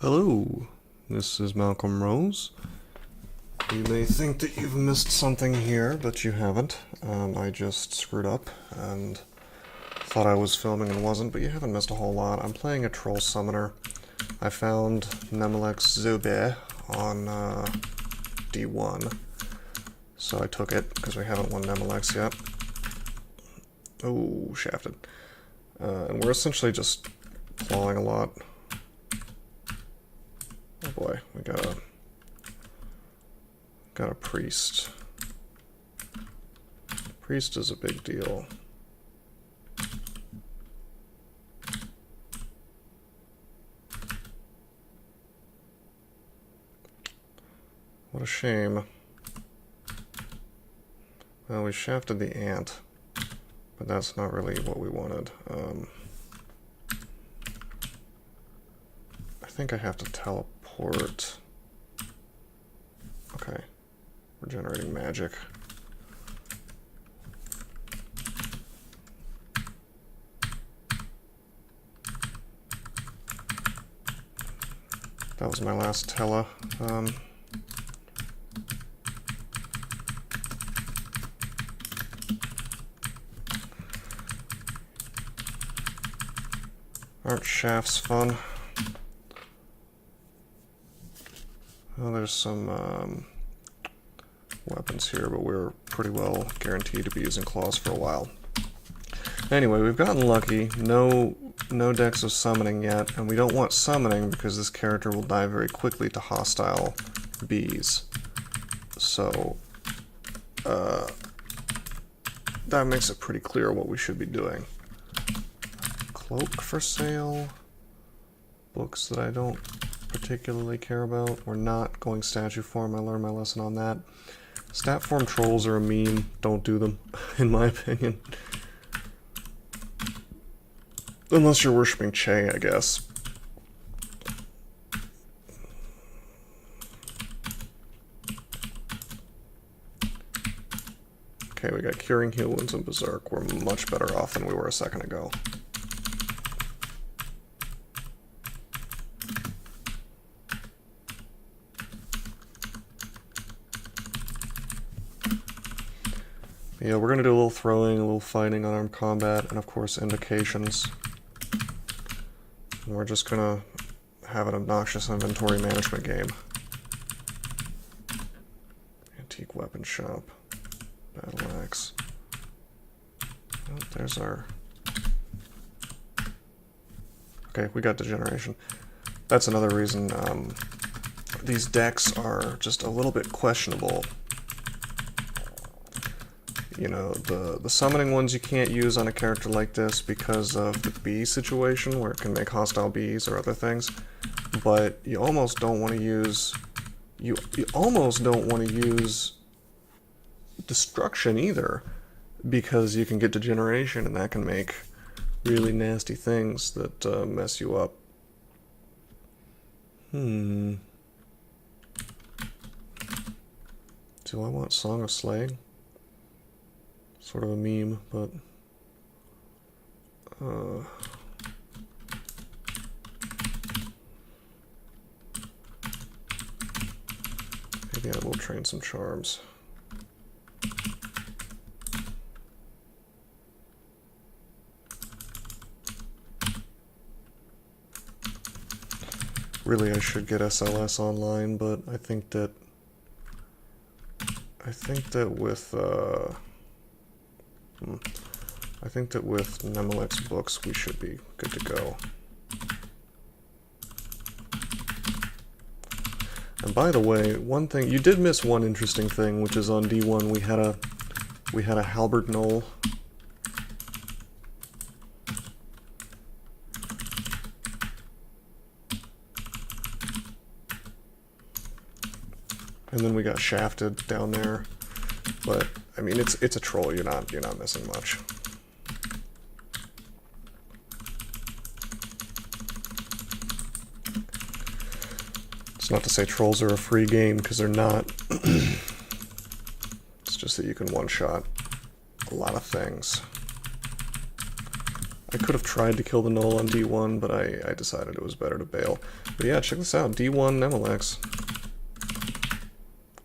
Hello, this is Malcolm Rose. You may think that you've missed something here, but you haven't. I just screwed up and thought I was filming and wasn't, but you haven't missed a whole lot. I'm playing a Troll Summoner. I found Nemelex Zube on D1, so I took it because we haven't won Nemelex yet. Oh, shafted. And we're essentially just clawing a lot. Oh boy, we got a priest. Priest is a big deal. What a shame. Well, we shafted the ant, but that's not really what we wanted. I think I have to teleport. Okay, we're generating magic. That was my last tele. Aren't shafts fun? Well, there's some weapons here, but we're pretty well guaranteed to be using claws for a while. Anyway, we've gotten lucky. No decks of summoning yet, and we don't want summoning because this character will die very quickly to hostile bees. So, that makes it pretty clear what we should be doing. Cloak for sale. Books that I don't particularly care about. We're not going statue form. I learned my lesson on that. Stat form trolls are a meme. Don't do them, in my opinion. Unless you're worshipping Che, I guess. Okay, we got Curing Heal Wounds and Berserk. We're much better off than we were a second ago. Yeah, we're going to do a little throwing, a little fighting, unarmed combat, and of course indications. And we're just going to have an obnoxious inventory management game. Antique weapon shop. Battle axe. Oh, there's our... Okay, we got degeneration. That's another reason these decks are just a little bit questionable. You know, the summoning ones you can't use on a character like this because of the bee situation, where it can make hostile bees or other things. But you almost don't want to use... You almost don't want to use destruction either, because you can get degeneration and that can make really nasty things that mess you up. Do I want Song of Slaying? Sort of a meme, but maybe I will train some charms. Really, I should get SLS online, but I think that with Nemelex books, we should be good to go. And by the way, one thing, you did miss one interesting thing, which is on D1 we had a halberd knoll. And then we got shafted down there. But I mean, it's a troll. You're not missing much. It's not to say trolls are a free game, because they're not. It's just that you can one-shot a lot of things. I could have tried to kill the Null on D1, but I decided it was better to bail. But yeah, check this out. D1 Nemelex.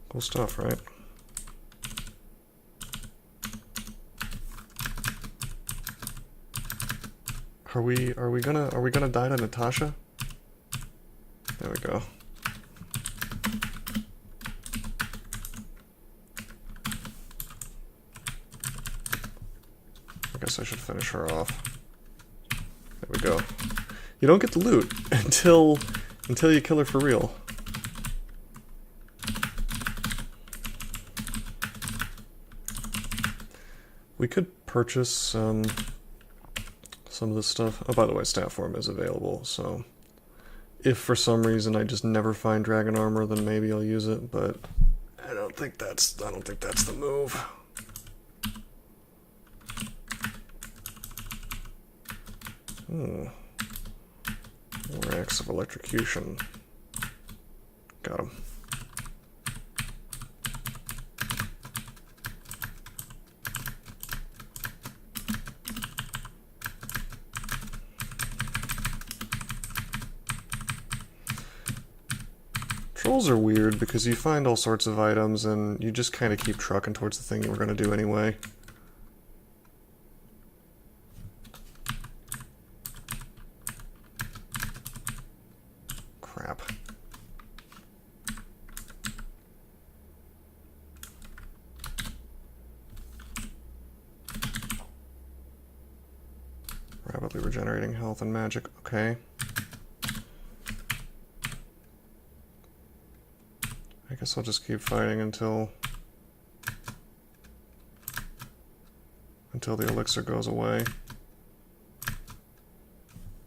Cool stuff, right? Are we gonna die to Natasha? There we go. I guess I should finish her off. There we go. You don't get the loot until you kill her for real. We could purchase some of this stuff. Oh, by the way, staff form is available, so if for some reason I just never find dragon armor, then maybe I'll use it, but I don't think that's the move. More acts of electrocution. Got him. Trolls are weird because you find all sorts of items and you just kind of keep trucking towards the thing you were going to do anyway. Crap. Rapidly regenerating health and magic. Okay. I guess I'll just keep fighting until the elixir goes away.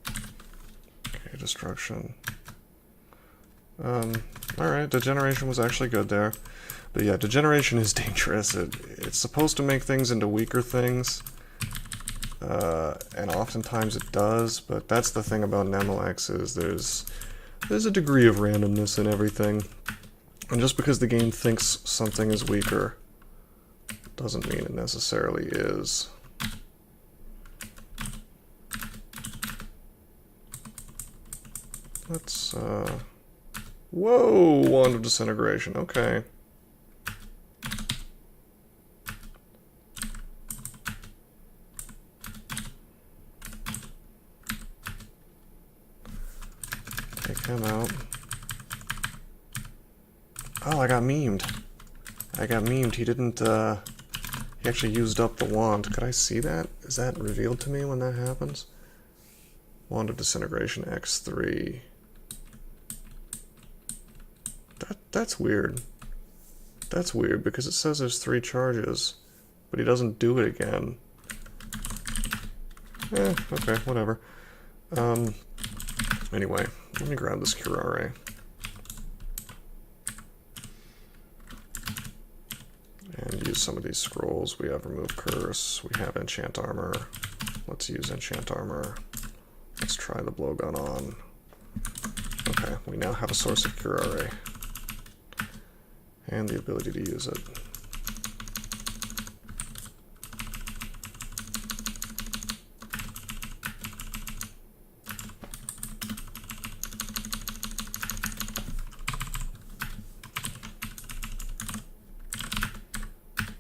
Okay, destruction. Alright, degeneration was actually good there. But yeah, degeneration is dangerous. It's supposed to make things into weaker things. And oftentimes it does, but that's the thing about Nemelex is there's a degree of randomness in everything. And just because the game thinks something is weaker doesn't mean it necessarily is. Let's, whoa! Wand of Disintegration, okay. Take him out. Oh, I got memed. I got memed. He didn't, he actually used up the wand. Could I see that? Is that revealed to me when that happens? Wand of Disintegration X3. That's weird. That's weird because it says there's 3 charges, but he doesn't do it again. Okay, whatever. Anyway, let me grab this curare. And use some of these scrolls. We have Remove Curse, we have Enchant Armor. Let's use Enchant Armor. Let's try the blowgun on. Okay, we now have a source of curare. And the ability to use it.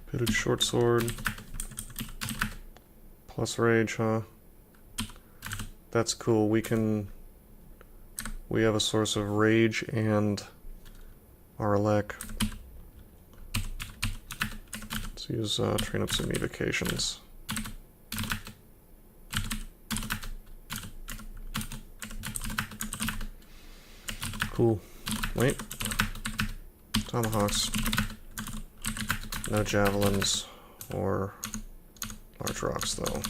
Pitted short sword. Plus rage, huh? That's cool. We have a source of rage and our elec. Let's use train up some evocations. Cool. Wait. Tomahawks. No javelins or large rocks, though.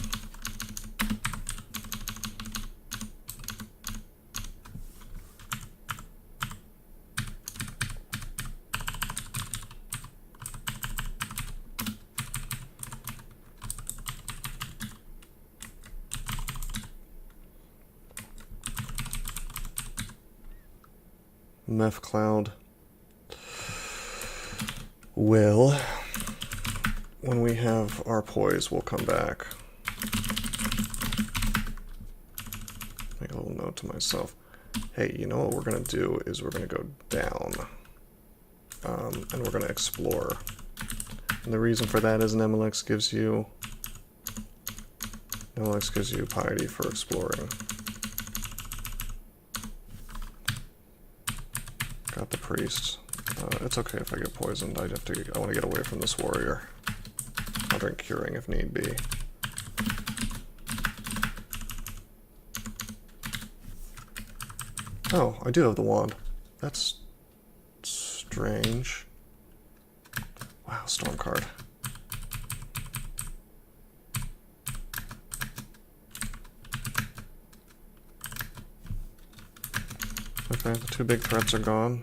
Meth cloud. Well, when we have our poise, we'll come back. thought to myself, hey, you know what we're going to do is we're going to go down, and we're going to explore. And the reason for that is Nemelex gives you piety for exploring. Got the priest. It's okay if I get poisoned. I want to get away from this warrior. I'll drink curing if need be. Oh, I do have the wand. That's strange. Wow, storm card. Okay, the two big threats are gone.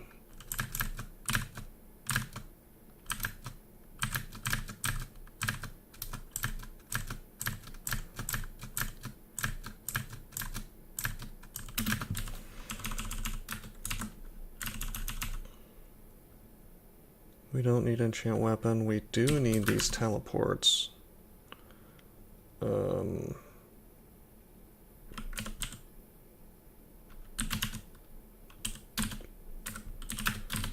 We don't need enchant weapon. We do need these teleports. I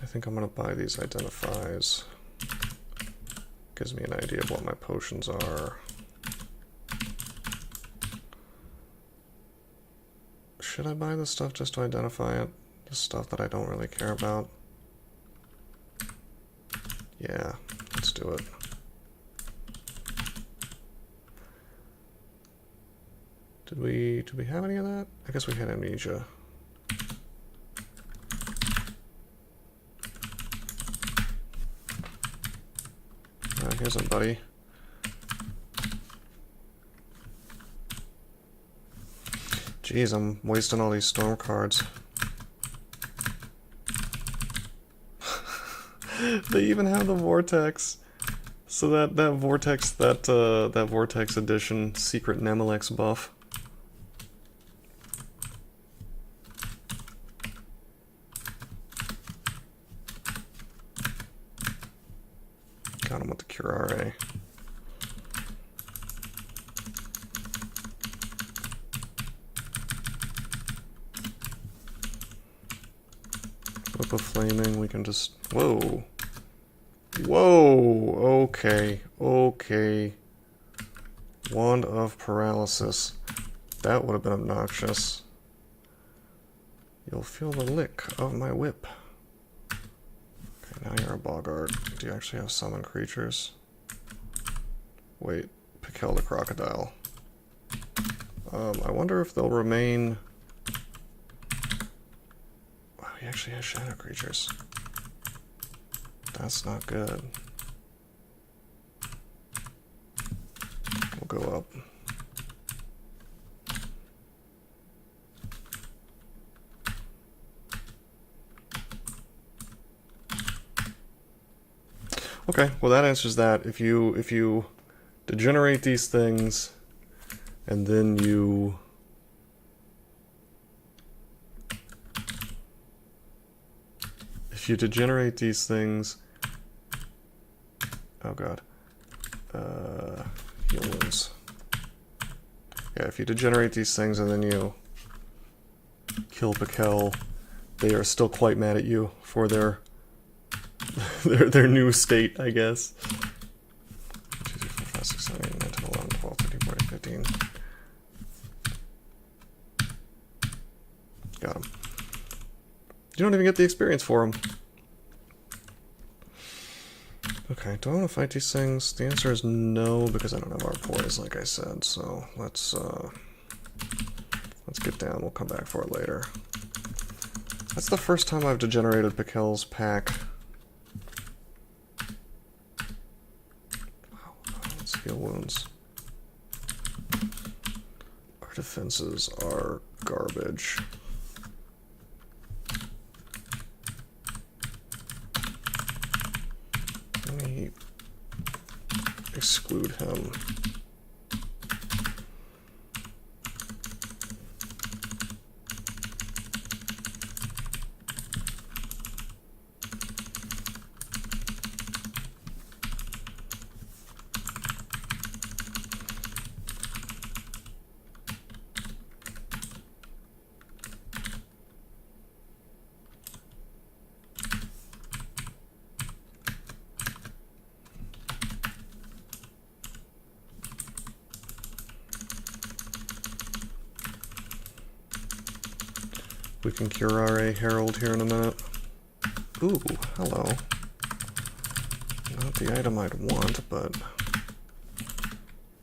think I'm gonna buy these identifies. Gives me an idea of what my potions are. Should I buy this stuff just to identify it? The stuff that I don't really care about? Yeah, let's do it. Did we have any of that? I guess we had amnesia. Here's a buddy. Jeez, I'm wasting all these storm cards. They even have the vortex. So that vortex edition secret Nemelex buff. Got him with the Curare. Whip of Flaming, we can just... Whoa! Whoa! Okay, okay. Wand of Paralysis. That would have been obnoxious. You'll feel the lick of my whip. Okay, now you're a boggart. Do you actually have summon creatures? Wait, Pikel the Crocodile. I wonder if they'll remain... Wow, he actually has shadow creatures. That's not good. We'll go up. Okay, well that answers that. If you degenerate these things and then you degenerate these things, oh god, heal wounds. Yeah, if you degenerate these things and then you kill Pikel, they are still quite mad at you for their their new state, I guess. 2, 3, 4, 5, 6, 7, 8, 9, 10, 11, 12, 13, 14, 15. Got him. You don't even get the experience for him. Okay, do I want to fight these things? The answer is no, because I don't have our poise, like I said, so let's get down. We'll come back for it later. That's the first time I've degenerated Pikel's pack. Wow, let's heal wounds. Our defenses are garbage. Let me exclude him. We can cure our Herald here in a minute. Ooh, hello. Not the item I'd want, but...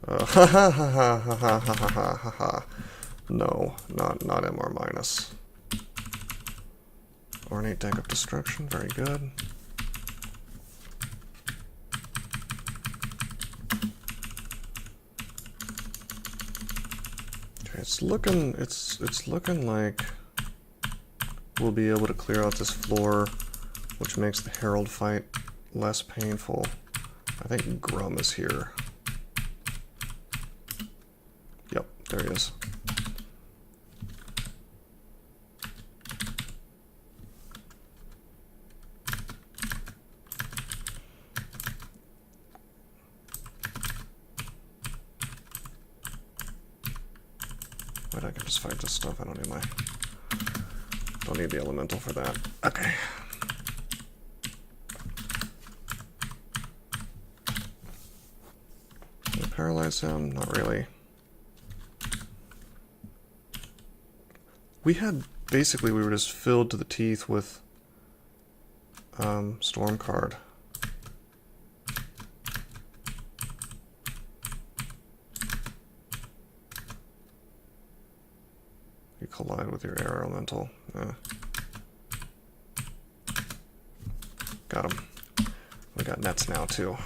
ha ha ha ha ha ha ha ha ha ha. No, not MR minus. Ornate Deck of Destruction, very good. Okay, it's looking like we'll be able to clear out this floor, which makes the Herald fight less painful. I think Grum is here. Yep, there he is. Wait, I can just fight this stuff. I don't need the elemental for that. Okay. Can I paralyze him? Not really. We were just filled to the teeth with Storm card. You collide with your air elemental. Got him. We got nets now too.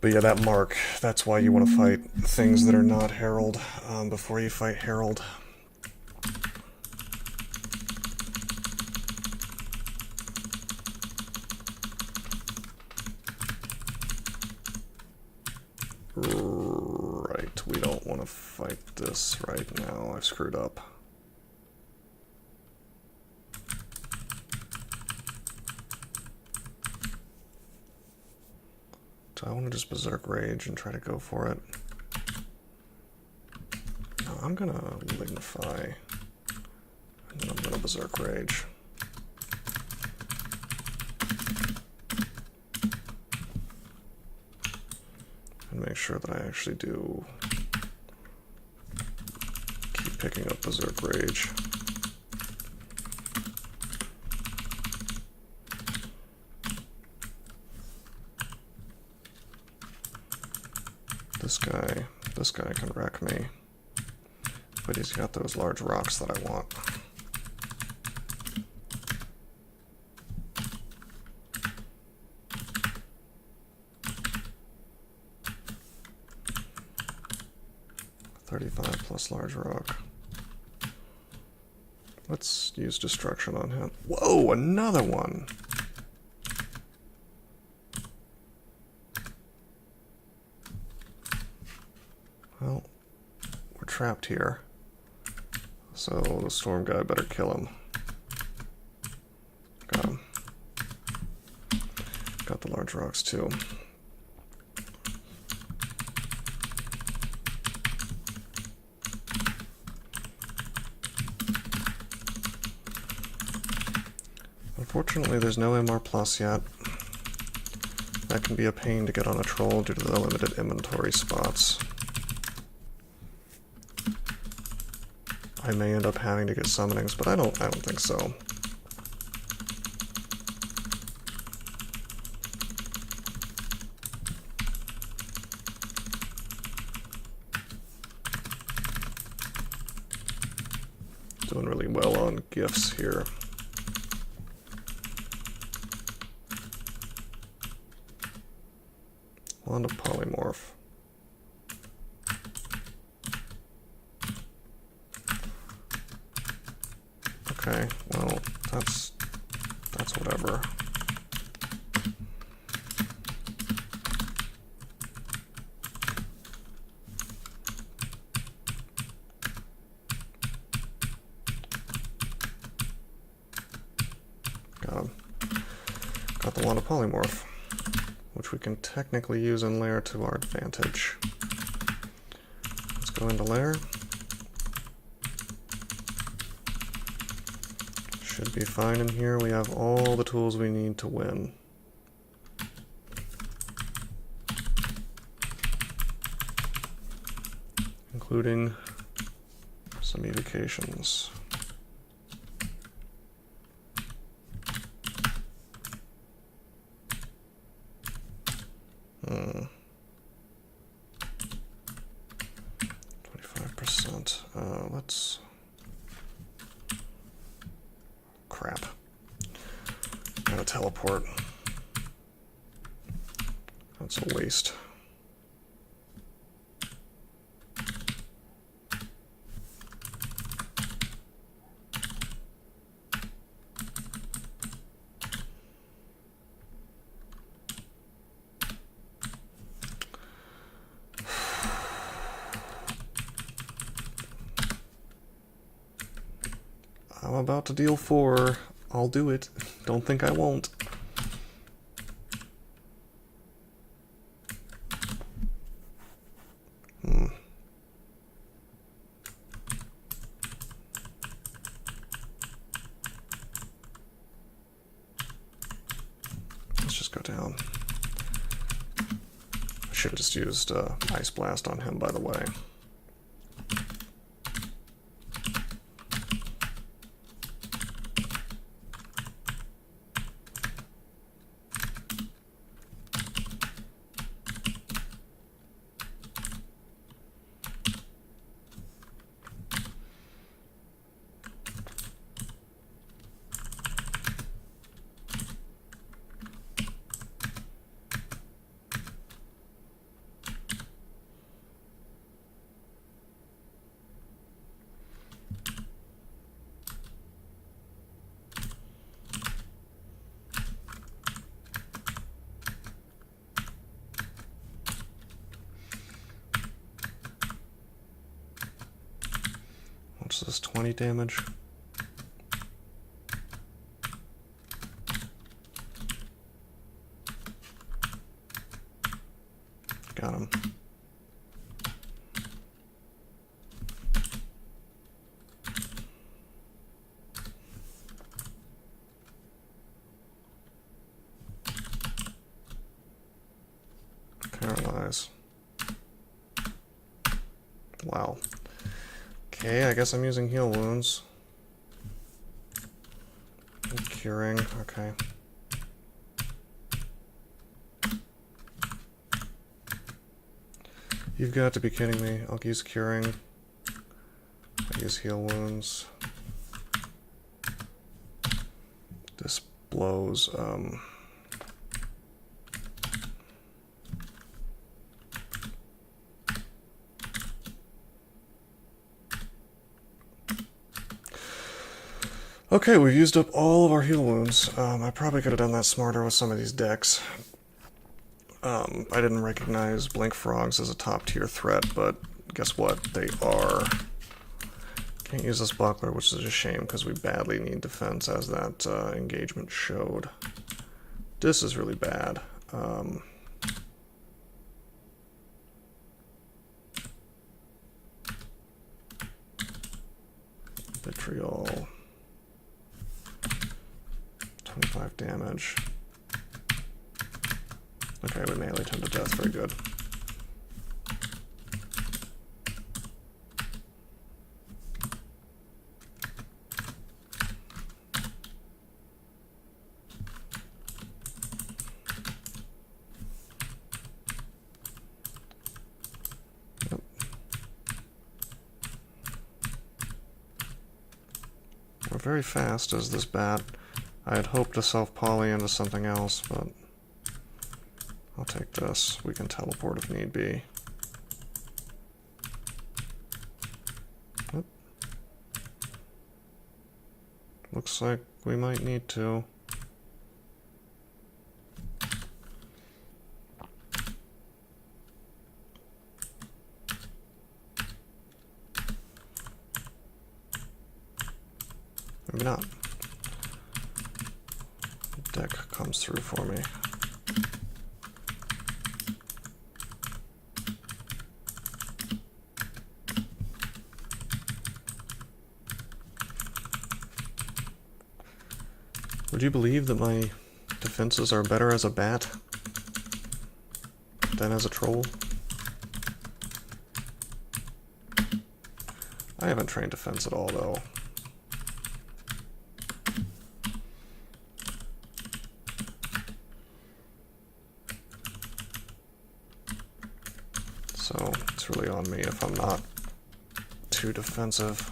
But yeah, that mark, that's why you want to fight things that are not Herald before you fight Herald. Right, we don't want to fight this right now. I've screwed up. So I want to just Berserk Rage and try to go for it. No, I'm gonna Lignify, and then I'm gonna Berserk Rage. And make sure that I actually do keep picking up Berserk Rage. This guy can wreck me, but he's got those large rocks that I want. $35 plus large rock. Let's use destruction on him. Whoa, another one! Well, we're trapped here, so the storm guy better kill him. Got him. Got the large rocks too. Unfortunately, there's no MR plus yet. That can be a pain to get on a troll due to the limited inventory spots. I may end up having to get summonings, but I don't think so. Doing really well on gifts here. Wand of Polymorph. Okay, well, that's whatever. Got the Wand of Polymorph, which we can technically use in Lair to our advantage. Let's go into Lair. Should be fine in here. We have all the tools we need to win. Including some evocations. Hmm. 25%. Let's... Crap. I'm gonna teleport. That's a waste. I'm about to deal 4. I'll do it. Don't think I won't. Let's just go down. I should have just used Ice Blast on him, by the way. What's this, 20 damage? Got him. Paralyze. Wow. Okay, I guess I'm using heal wounds. And curing, okay. You've got to be kidding me. I'll use curing. I'll use heal wounds. This blows. Okay, we've used up all of our heal wounds. I probably could have done that smarter with some of these decks. I didn't recognize Blink Frogs as a top tier threat, but guess what? They are. Can't use this buckler, which is a shame because we badly need defense, as that engagement showed. This is really bad. Vitriol. 25 damage. Okay, we melee him to death. Very good. Yep. We're very fast as this bat. I had hoped to self-poly into something else, but I'll take this. We can teleport if need be. Yep. Looks like we might need to. Maybe not. Deck comes through for me. Would you believe that my defenses are better as a bat than as a troll? I haven't trained defense at all, though. So it's really on me if I'm not too defensive.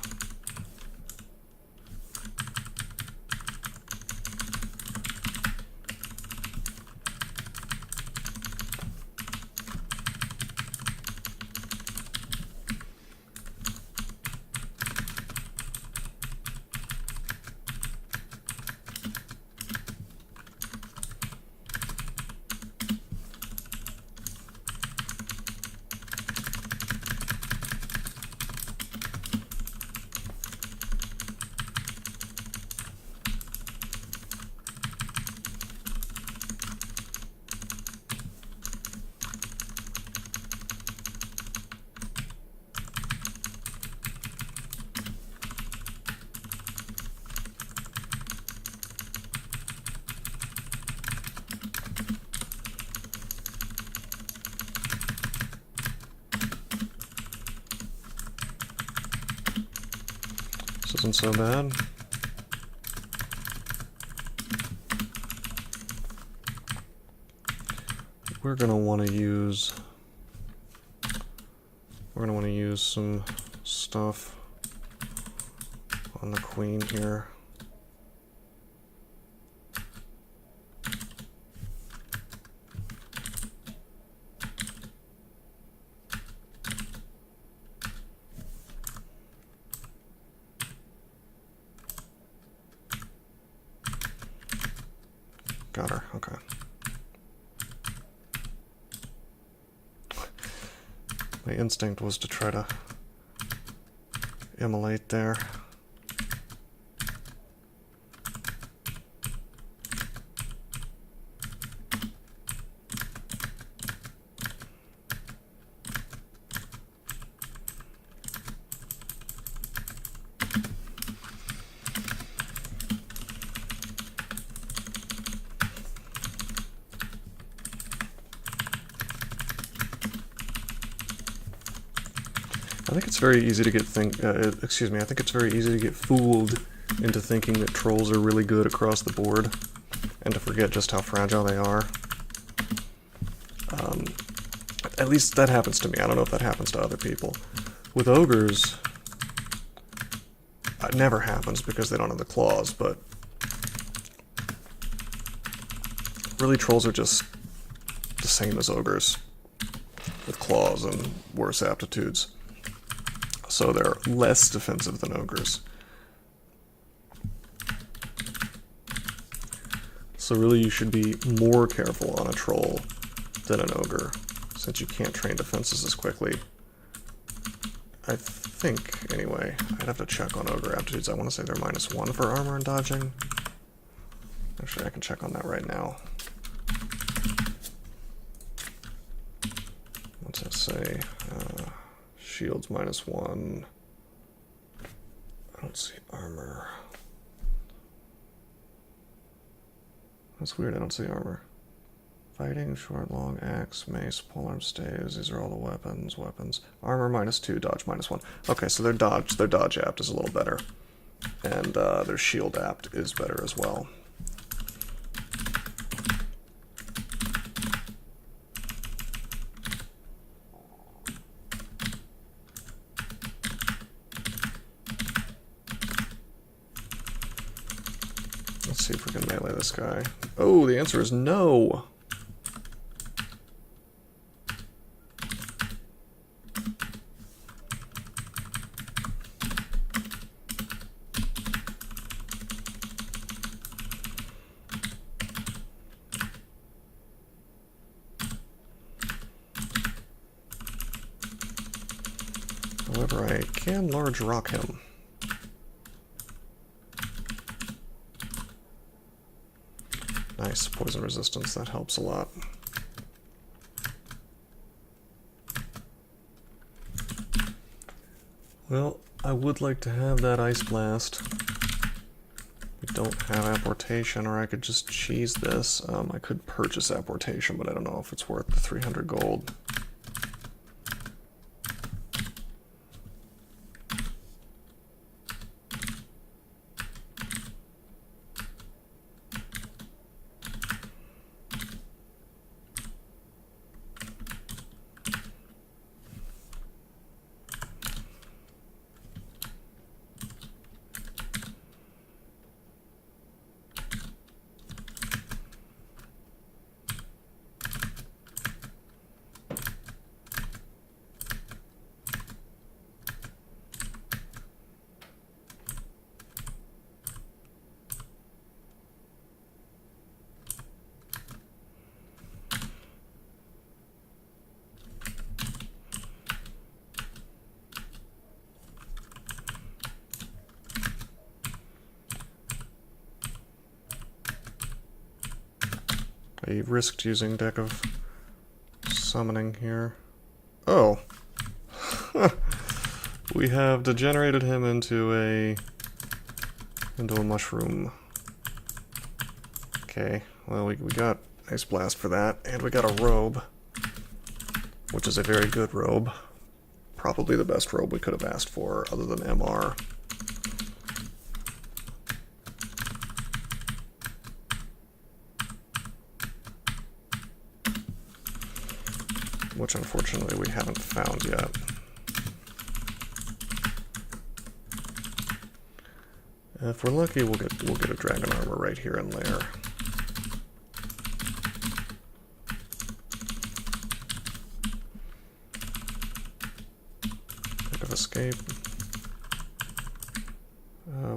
This isn't so bad. We're gonna want to use some stuff on the queen here. Got her, okay. My instinct was to try to immolate there. I think it's very easy to get I think it's very easy to get fooled into thinking that trolls are really good across the board, and to forget just how fragile they are. At least that happens to me. I don't know if that happens to other people. With ogres, it never happens because they don't have the claws, but really trolls are just the same as ogres, with claws and worse aptitudes. So they're less defensive than ogres. So really you should be more careful on a troll than an ogre, since you can't train defenses as quickly. I think, anyway, I'd have to check on ogre aptitudes. I want to say they're -1 for armor and dodging. Actually, I can check on that right now. What's that say? Shields -1. I don't see armor. That's weird, I don't see armor. Fighting, short, long, axe, mace, polearm, staves, these are all the weapons. Armor -2, dodge -1. Okay, so their dodge apt is a little better. And their shield apt is better as well. Let's see if we can melee this guy. Oh, the answer is no! However, I can large rock him. Nice, poison resistance, that helps a lot. Well, I would like to have that Ice Blast. We don't have apportation, or I could just cheese this. I could purchase apportation, but I don't know if it's worth the 300 gold. I risked using Deck of Summoning here. Oh! We have degenerated him into a mushroom. Okay, well we got Ice Blast for that, and we got a robe, which is a very good robe. Probably the best robe we could have asked for, other than MR. Which unfortunately we haven't found yet. If we're lucky, we'll get a dragon armor right here in lair. Bit of escape.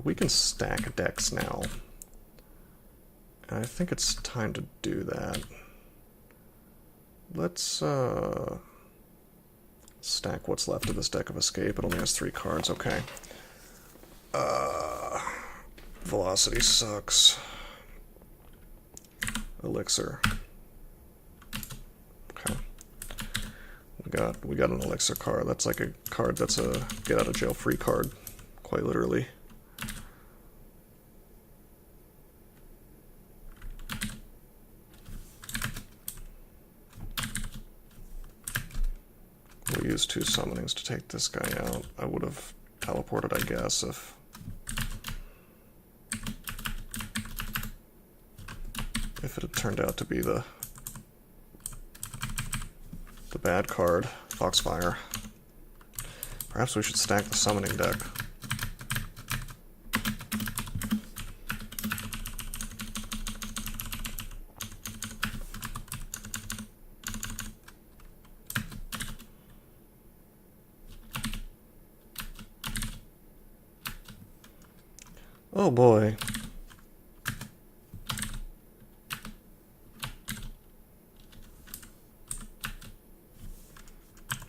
We can stack decks now. And I think it's time to do that. Let's stack what's left of this deck of escape. It only has 3 cards, okay. Velocity sucks. Elixir. Okay. We got an elixir card. That's like a card that's a get out of jail free card, quite literally. We'll use 2 summonings to take this guy out. I would have teleported, I guess, if it had turned out to be the bad card, Foxfire. Perhaps we should stack the summoning deck. Oh boy.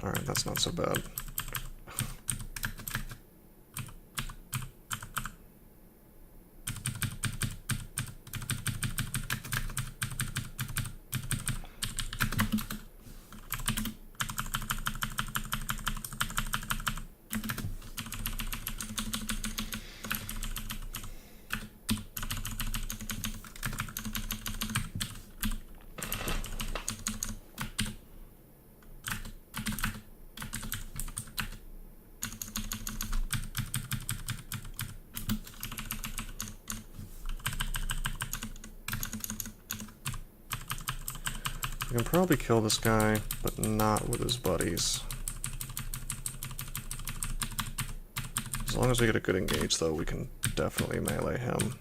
Alright, that's not so bad. We can probably kill this guy, but not with his buddies. As long as we get a good engage, though, we can definitely melee him.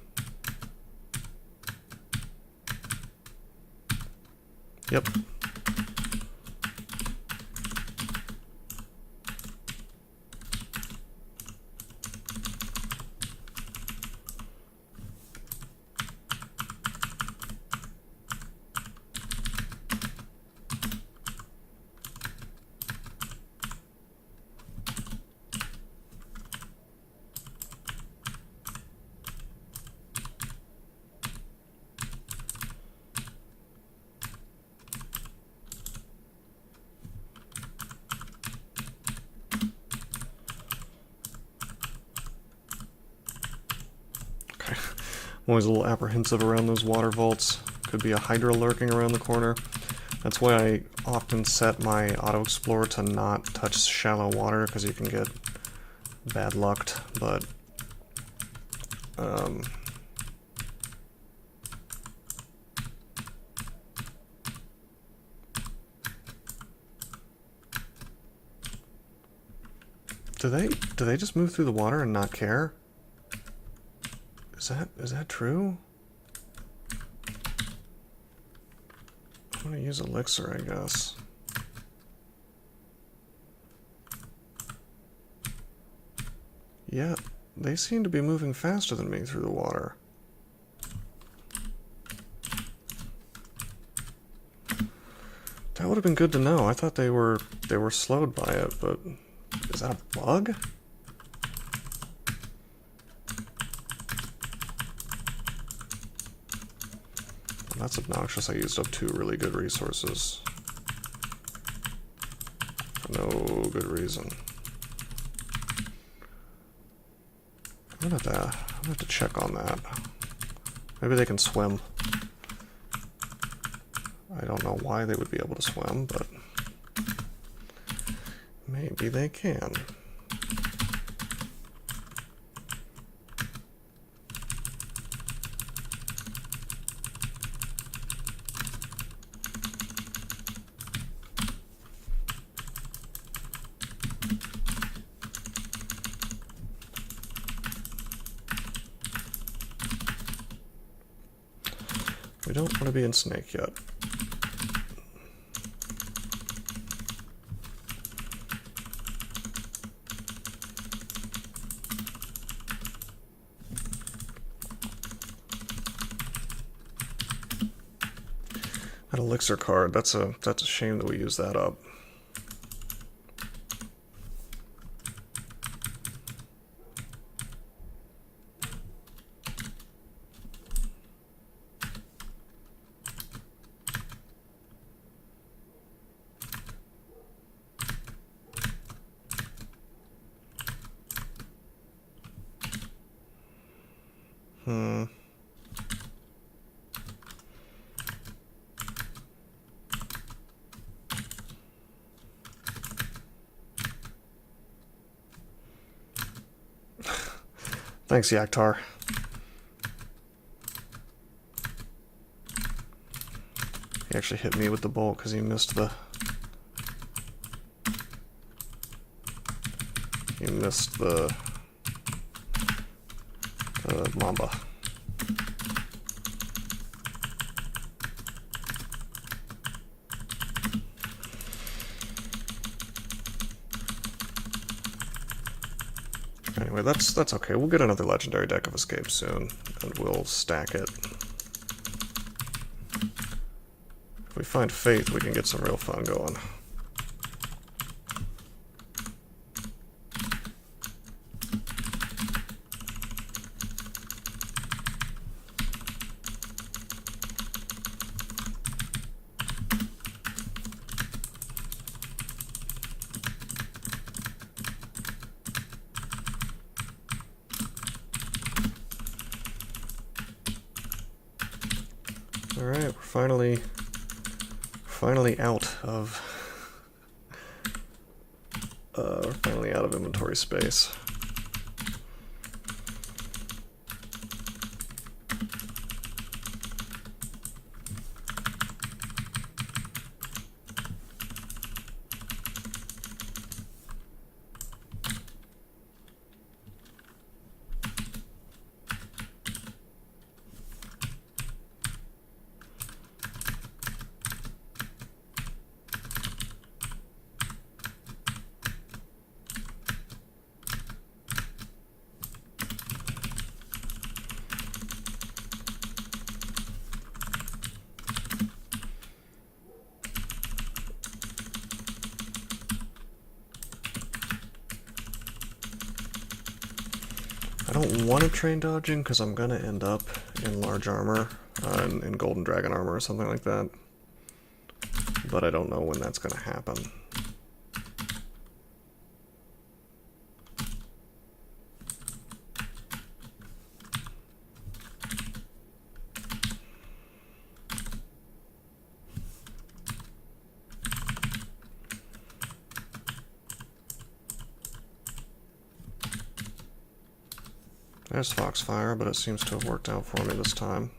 Yep. I'm always a little apprehensive around those water vaults. Could be a Hydra lurking around the corner. That's why I often set my auto-explorer to not touch shallow water, because you can get bad lucked, but do they just move through the water and not care? Is that true? I'm gonna use elixir, I guess. Yeah, they seem to be moving faster than me through the water. That would have been good to know. I thought they were slowed by it, but is that a bug? That's obnoxious. I used up 2 really good resources. For no good reason. I'm gonna have to check on that. Maybe they can swim. I don't know why they would be able to swim, but maybe they can. We don't want to be in Snake yet. That elixir card, that's a shame that we use that up. Thanks, Yaktar. He actually hit me with the bolt because he missed the... Mamba. Anyway, that's okay. We'll get another legendary deck of escape soon, and we'll stack it. If we find Faith, we can get some real fun going. Alright, we're finally out of inventory space. I don't want to train dodging because I'm going to end up in large armor, in golden dragon armor or something like that. But I don't know when that's going to happen. There's Foxfire, but it seems to have worked out for me this time.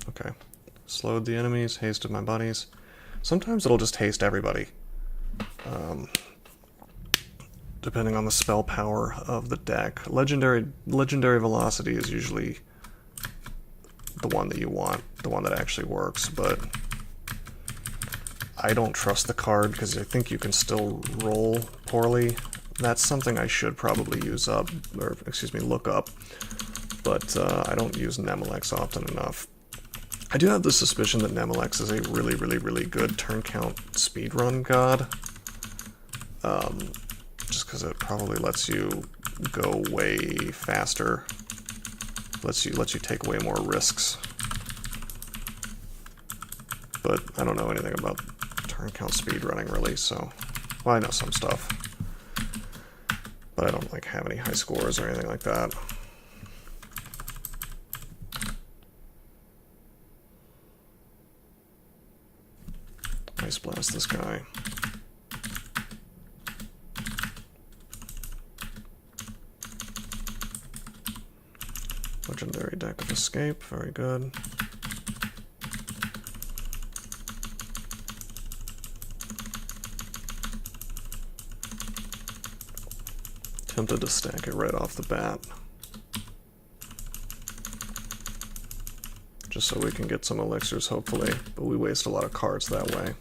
Okay. Slowed the enemies, hasted my buddies. Sometimes it'll just haste everybody. Depending on the spell power of the deck. Legendary Velocity is usually the one that you want, the one that actually works, but I don't trust the card because I think you can still roll poorly. That's something I should probably use up, or excuse me, look up, but I don't use Nemelex often enough. I do have the suspicion that Nemelex is a really good turn count speedrun god. just because it probably lets you go way faster. Lets you take way more risks. But I don't know anything about turn count speedrunning really, so well, I know some stuff, but I don't like have any high scores or anything like that. Ice blast this guy. Legendary deck of escape, very good. Tempted to stack it right off the bat, just so we can get some elixirs hopefully, but we waste a lot of cards that way.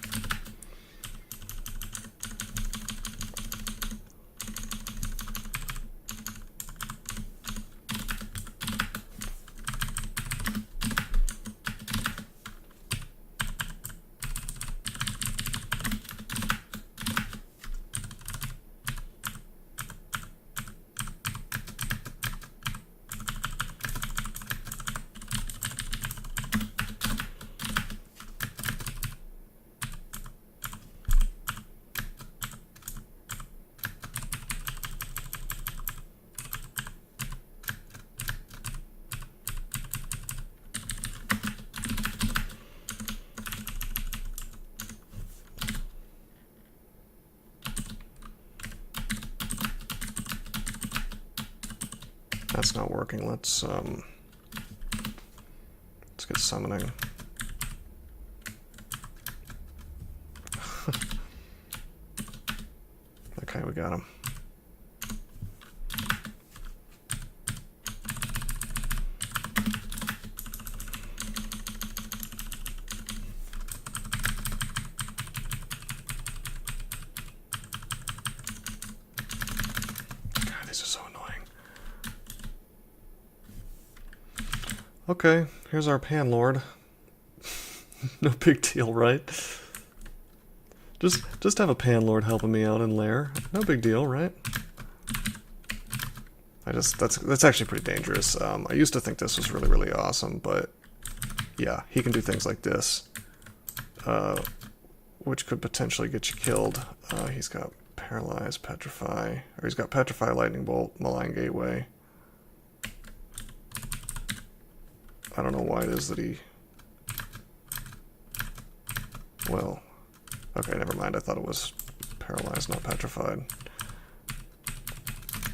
That's not working. Let's get summoning. Okay, we got him. God, this is so annoying. Okay, here's our Panlord. No big deal, right? Just have a Panlord helping me out in Lair. No big deal, right? That's actually pretty dangerous. I used to think this was really, really awesome, but yeah, he can do things like this, which could potentially get you killed. He's got Paralyze, Petrify, or he's got Petrify, Lightning Bolt, Malign Gateway. I don't know why it is that he... Well, okay, never mind. I thought it was Paralyzed, not Petrified.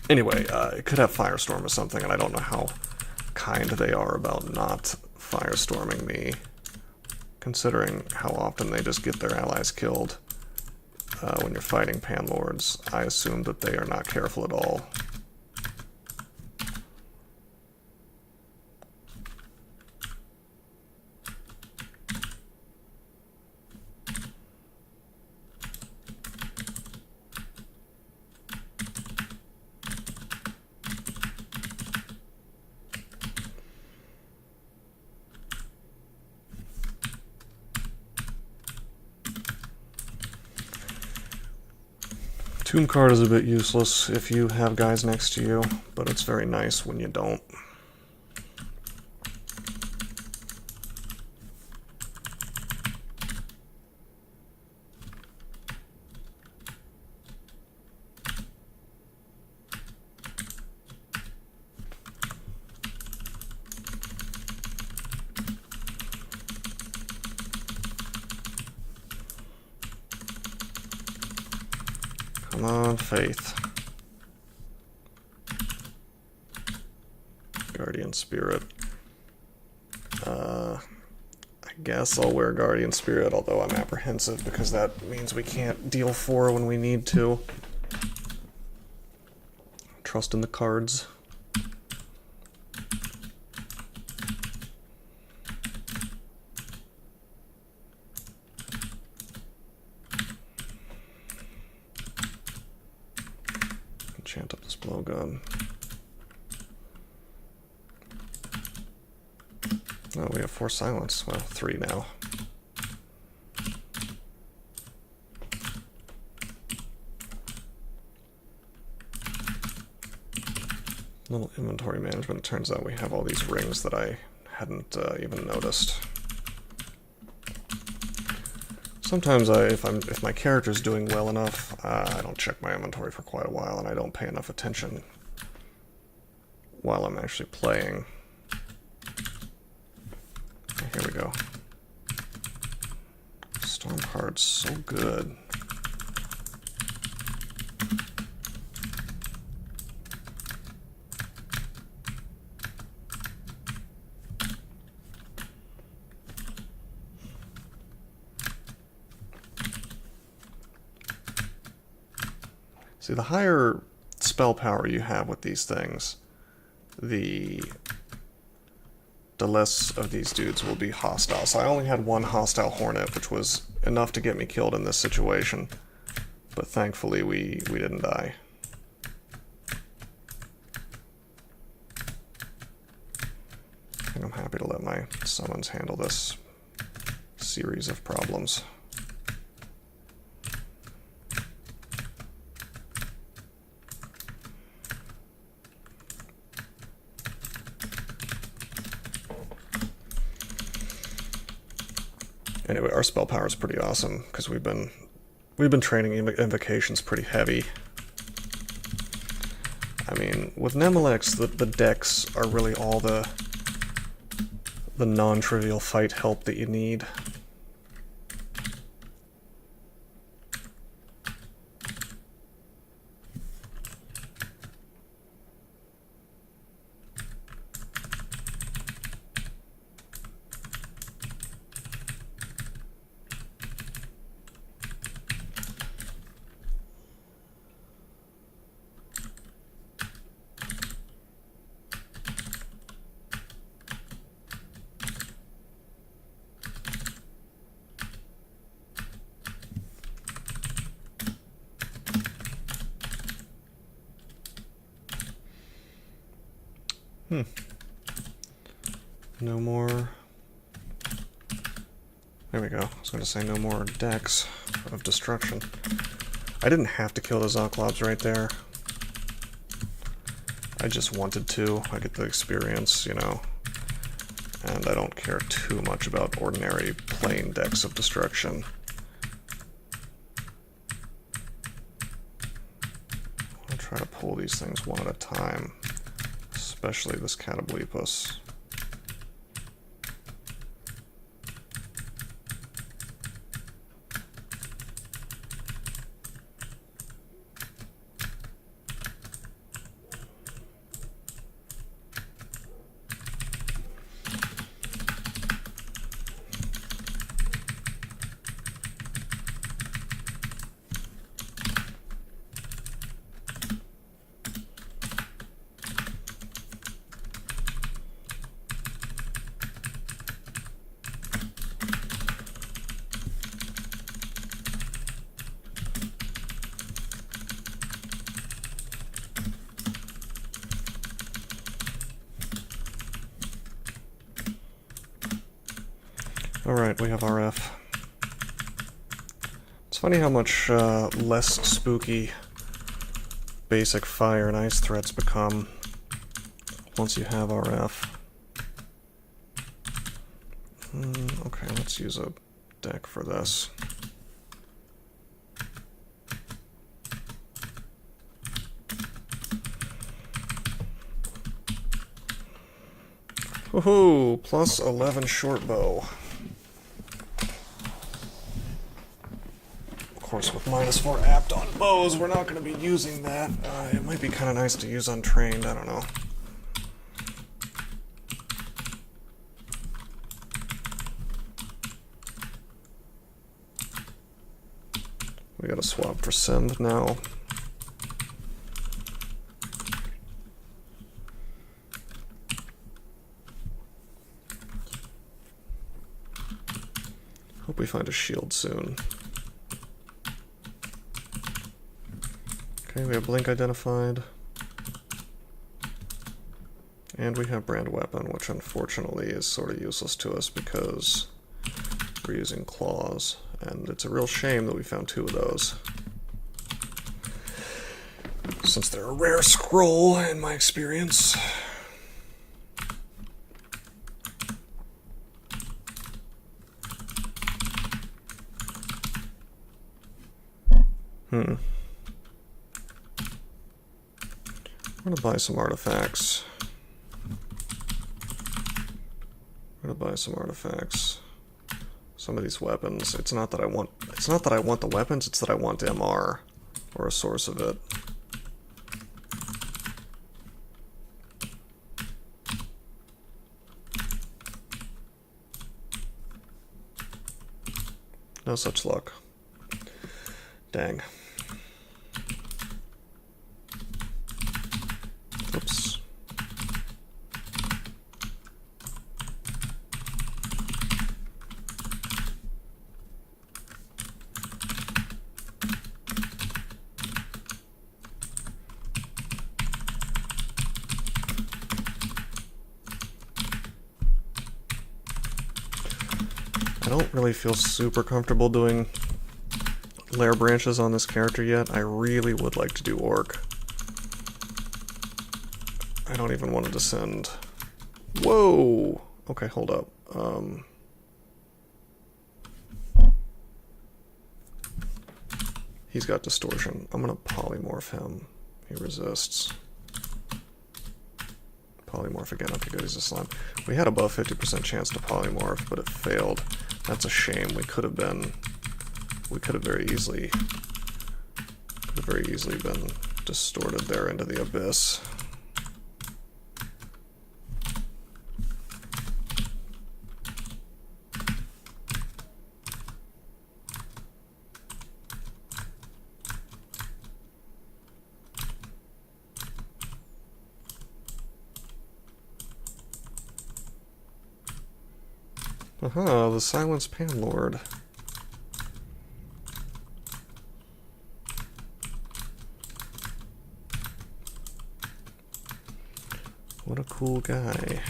Anyway, it could have Firestorm or something, and I don't know how kind they are about not Firestorming me, considering how often they just get their allies killed when you're fighting Panlords. I assume that they are not careful at all. Tomb card is a bit useless if you have guys next to you, but it's very nice when you don't. Come on, Faith. Guardian Spirit. I guess I'll wear Guardian Spirit, although I'm apprehensive because that means we can't deal 4 when we need to. Trust in the cards. Enchant up this blowgun. Oh, we have 4 silence. Well, 3 now. Little inventory management. It turns out we have all these rings that I hadn't even noticed. Sometimes if my character's doing well enough, I don't check my inventory for quite a while, and I don't pay enough attention while I'm actually playing. Here we go. Storm card's so good. See, the higher spell power you have with these things, the less of these dudes will be hostile. So I only had one hostile hornet, which was enough to get me killed in this situation. But thankfully we didn't die. I think I'm happy to let my summons handle this series of problems. Anyway, our spell power is pretty awesome because we've been training invocations pretty heavy. I mean, with Nemelex, the decks are really all the non-trivial fight help that you need. No more... There we go. I was going to say no more decks of destruction. I didn't have to kill the Zoklobs right there. I just wanted to. I get the experience, you know. And I don't care too much about ordinary plain decks of destruction. I'll try to pull these things one at a time. Especially this Catoblepus. Alright, we have RF. It's funny how much less spooky basic fire and ice threats become once you have RF. Okay, let's use a deck for this. Woohoo! Plus 11 short bow. Of course, with -4 apt on bows, we're not going to be using that. It might be kind of nice to use untrained, I don't know. We gotta swap for Send now. Hope we find a shield soon. Okay, we have Blink identified. And we have Brand Weapon, which unfortunately is sort of useless to us because we're using claws. And it's a real shame that we found 2 of those. since they're a rare scroll in my experience. I'm gonna buy some artifacts. Some of these weapons. It's not that I want the weapons, it's that I want MR or a source of it. No such luck. Dang. Oops. I don't really feel super comfortable doing lair branches on this character yet. I really would like to do Orc. I don't even want to descend. Whoa! Okay, hold up. He's got distortion. I'm gonna polymorph him. He resists. Polymorph again. Okay, good. He's a slime. We had above 50% chance to polymorph, but it failed. That's a shame. We could have very easily been distorted there into the abyss. Aha, the Silence Panlord. What a cool guy.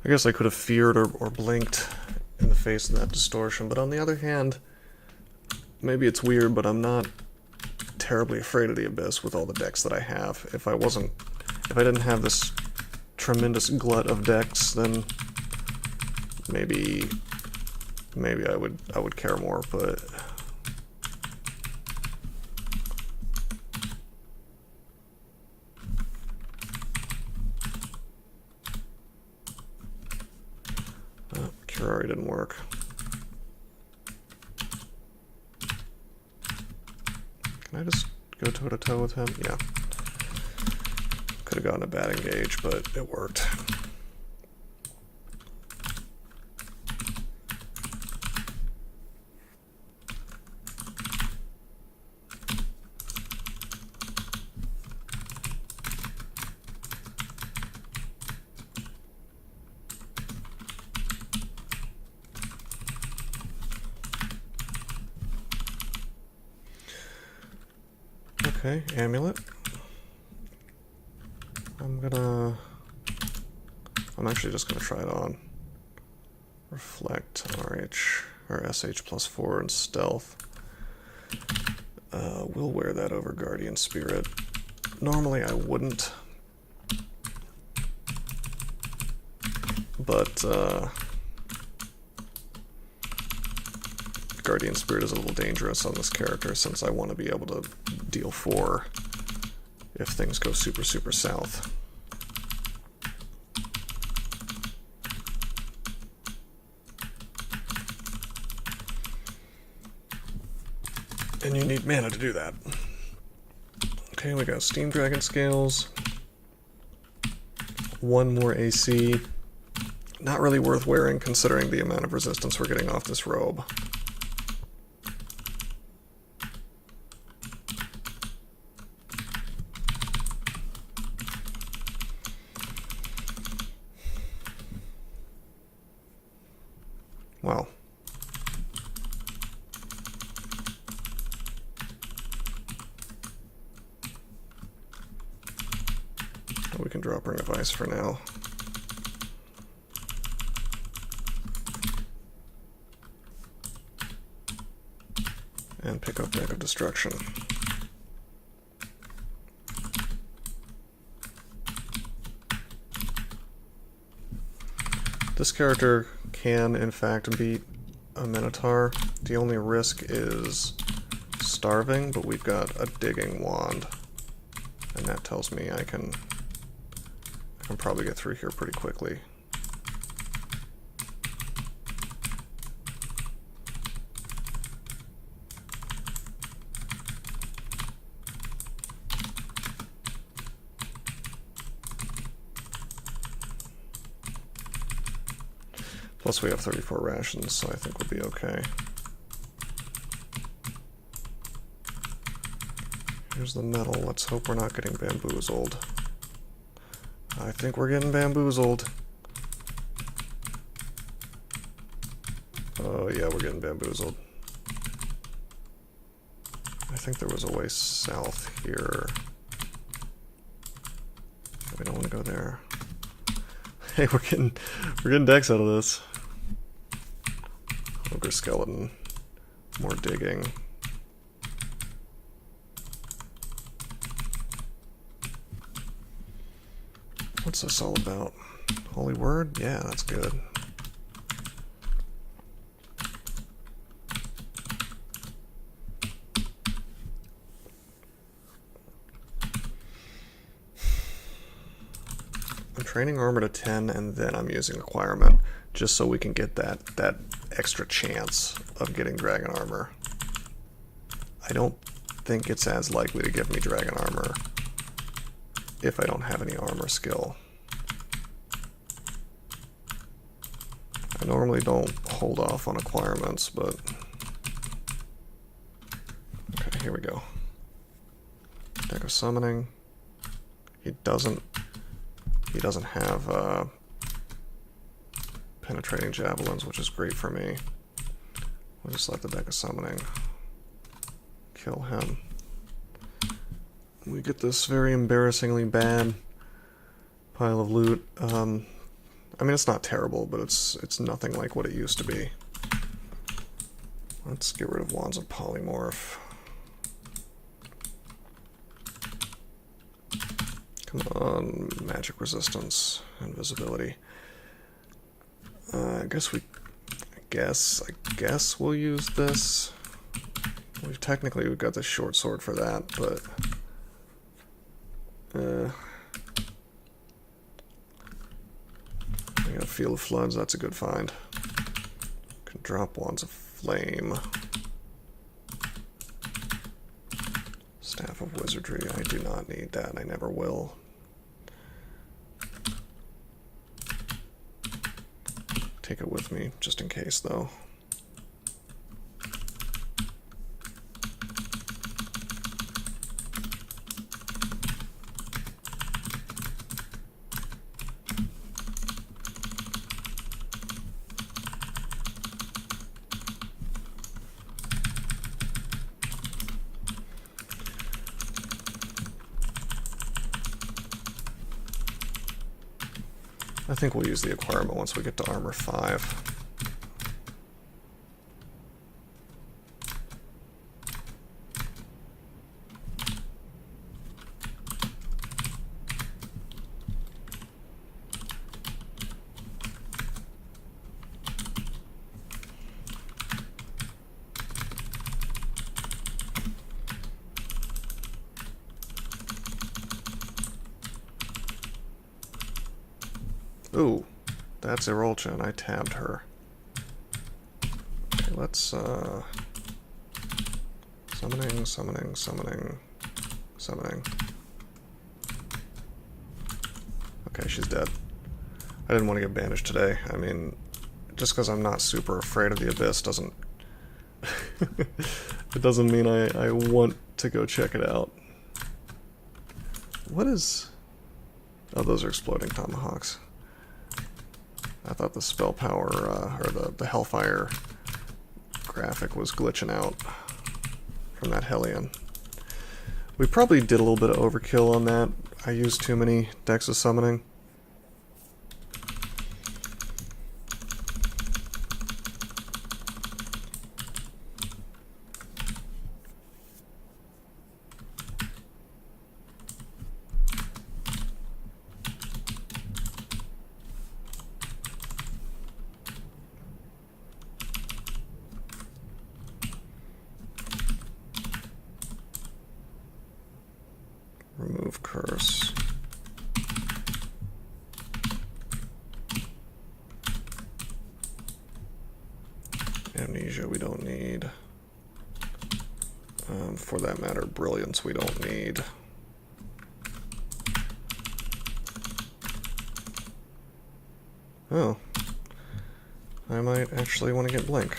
I guess I could have feared or blinked in the face of that distortion, but on the other hand, maybe it's weird, but I'm not terribly afraid of the Abyss with all the decks that I have. If I didn't have this tremendous glut of decks, then maybe I would care more, but Curari didn't work. Can I just go toe-to-toe with him? Yeah. Could have gotten a bad engage, but it worked. Okay, amulet. I'm actually just gonna try it on. Reflect, RH, or SH +4 and stealth. We'll wear that over Guardian Spirit. Normally I wouldn't. But, Guardian Spirit is a little dangerous on this character since I want to be able to deal 4 if things go super, super south. And you need mana to do that. Okay, we got Steam Dragon Scales. 1 more AC. Not really worth wearing considering the amount of resistance we're getting off this robe. Well, uppering device for now. And pick up Deck of Destruction. This character can, in fact, beat a Minotaur. The only risk is starving, but we've got a digging wand. And that tells me I can probably get through here pretty quickly. Plus we have 34 rations, so I think we'll be okay. Here's the metal. Let's hope we're not getting bamboozled. I think we're getting bamboozled. Oh yeah, we're getting bamboozled. I think there was a way south here. We don't want to go there. Hey, we're getting decks out of this. Ogre skeleton. More digging. What's this all about? Holy word? Yeah, that's good. I'm training armor to 10 and then I'm using acquirement just so we can get that extra chance of getting dragon armor. I don't think it's as likely to give me dragon armor if I don't have any armor skill. I normally don't hold off on acquirements, but okay, here we go. Deck of Summoning. He doesn't have penetrating javelins, which is great for me. We'll just let the Deck of Summoning kill him. We get this very embarrassingly bad pile of loot. I mean, it's not terrible, but it's nothing like what it used to be. Let's get rid of Wands of Polymorph. Come on, magic resistance, invisibility. I guess we'll use this. We've got the short sword for that, but I got a Field of Floods, that's a good find. Can drop Wands of Flame. Staff of Wizardry, I do not need that, and I never will. Take it with me, just in case, though. I think we'll use the acquirement once we get to armor 5. Ooh, that's Irolcha, and I tabbed her. Okay, let's, summoning. Okay, she's dead. I didn't want to get banished today. I mean, just because I'm not super afraid of the Abyss doesn't... it doesn't mean I want to go check it out. What is... Oh, those are exploding tomahawks. I thought the spell power, or the Hellfire graphic was glitching out from that Hellion. We probably did a little bit of overkill on that I use too many decks of summoning. Remove curse. Amnesia we don't need. For that matter, brilliance we don't need. Oh. I might actually want to get blink.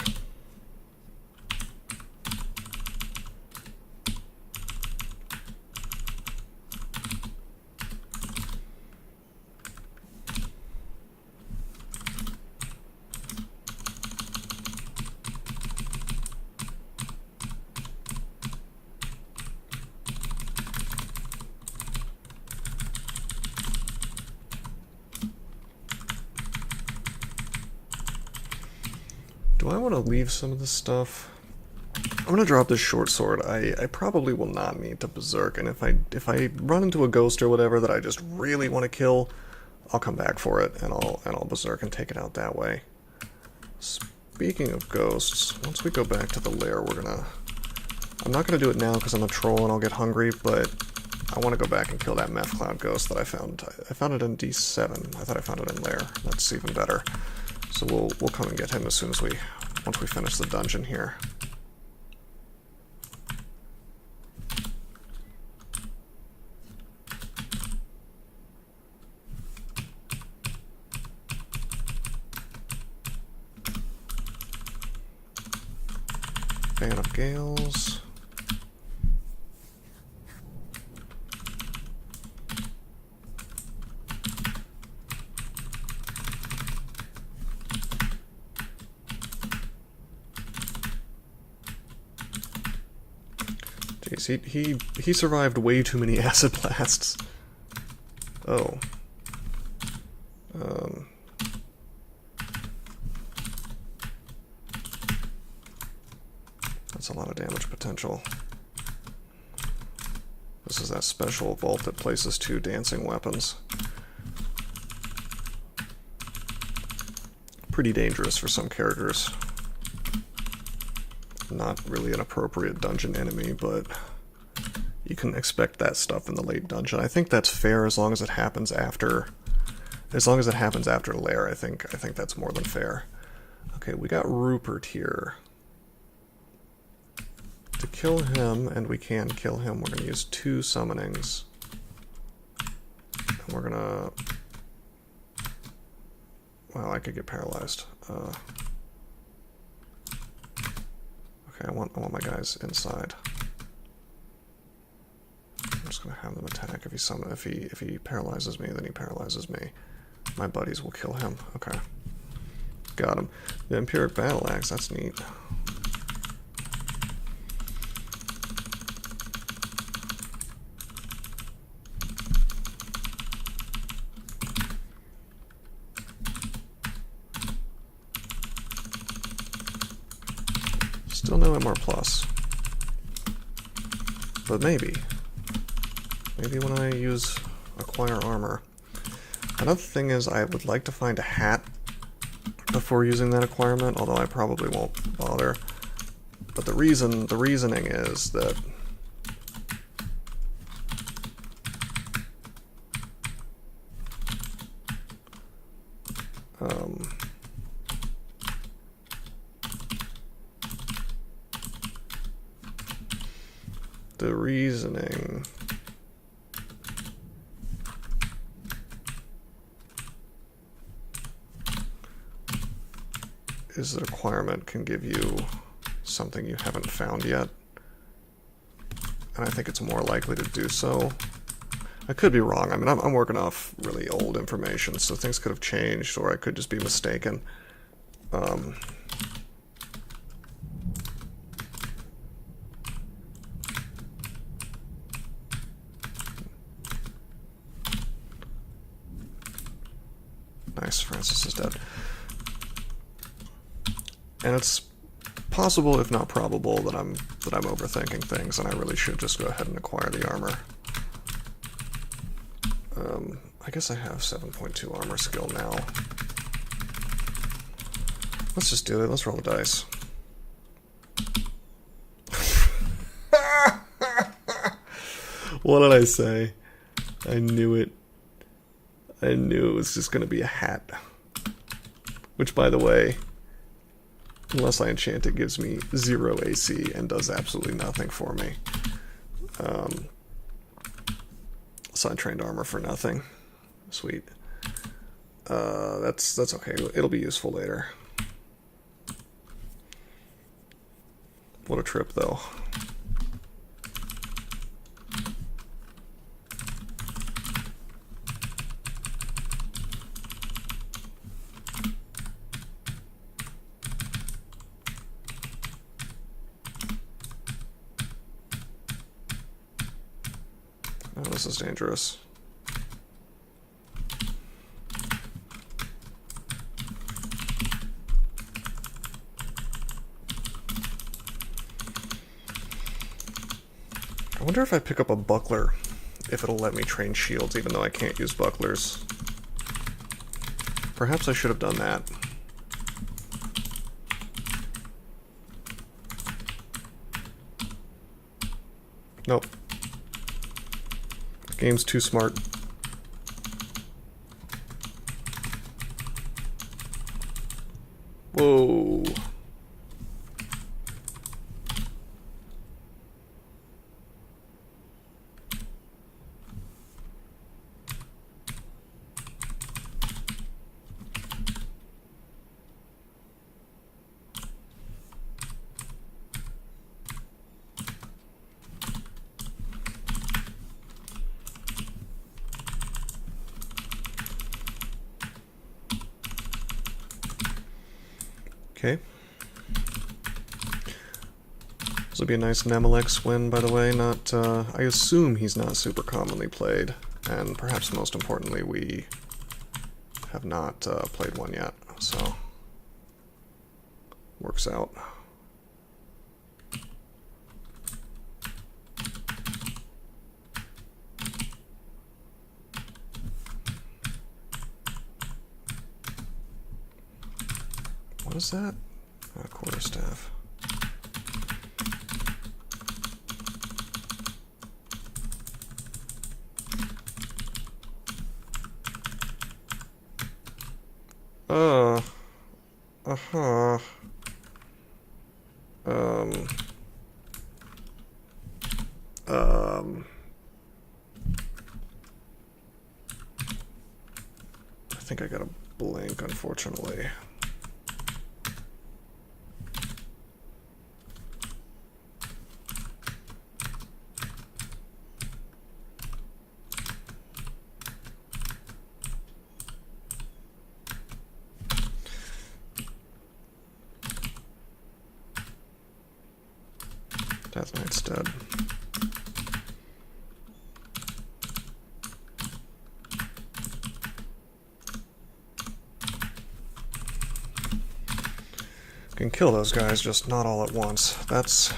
Do I want to leave some of this stuff? I'm gonna drop this short sword. I probably will not need to berserk, and if I run into a ghost or whatever that I just really want to kill, I'll come back for it and I'll berserk and take it out that way. Speaking of ghosts, once we go back to the lair, I'm not gonna do it now because I'm a troll and I'll get hungry, but I want to go back and kill that meth cloud ghost that I found. I found it in D7. I thought I found it in lair. That's even better. So we'll come and get him as soon as once we finish the dungeon here. Fan of Gales. Jeez, he survived way too many acid blasts. Oh. That's a lot of damage potential. This is that special vault that places 2 dancing weapons. Pretty dangerous for some characters. Not really an appropriate dungeon enemy, but you can expect that stuff in the late dungeon. I think that's fair as long as it happens after lair. I think that's more than fair. Okay, we got Rupert here. To kill him, and we can kill him, we're going to use 2 summonings. And we're going to... Well, I could get paralyzed. Okay, I want my guys inside. I'm just going to have them attack. If he paralyzes me, then he paralyzes me. My buddies will kill him. Okay. Got him. The Empiric Battle Axe, that's neat. Still no MR+. But maybe. Maybe when I use Acquire Armor. Another thing is I would like to find a hat before using that acquirement, although I probably won't bother. But the reasoning is that the reasoning is that acquirement can give you something you haven't found yet, and I think it's more likely to do so. I could be wrong. I mean, I'm working off really old information, so things could have changed, or I could just be mistaken. Nice, Francis is dead. And it's possible, if not probable, that I'm overthinking things, and I really should just go ahead and acquire the armor. I guess I have 7.2 armor skill now. Let's just do it. Let's roll the dice. What did I say? I knew it. I knew it was just going to be a hat. Which, by the way, unless I enchant it, gives me 0 AC and does absolutely nothing for me. Side-trained armor for nothing. Sweet. That's okay. It'll be useful later. What a trip, though. Oh, this is dangerous. I wonder if I pick up a buckler, if it'll let me train shields even though I can't use bucklers. Perhaps I should have done that. Nope. The game's too smart. Whoa. Okay. This will be a nice Nemelex win, by the way. Not, I assume he's not super commonly played, and perhaps most importantly, we have not played one yet, so works out. What is that? Quarterstaff. Uh-huh. I think I got a blink, unfortunately. Death Knight's dead. Can kill those guys, just not all at once. That's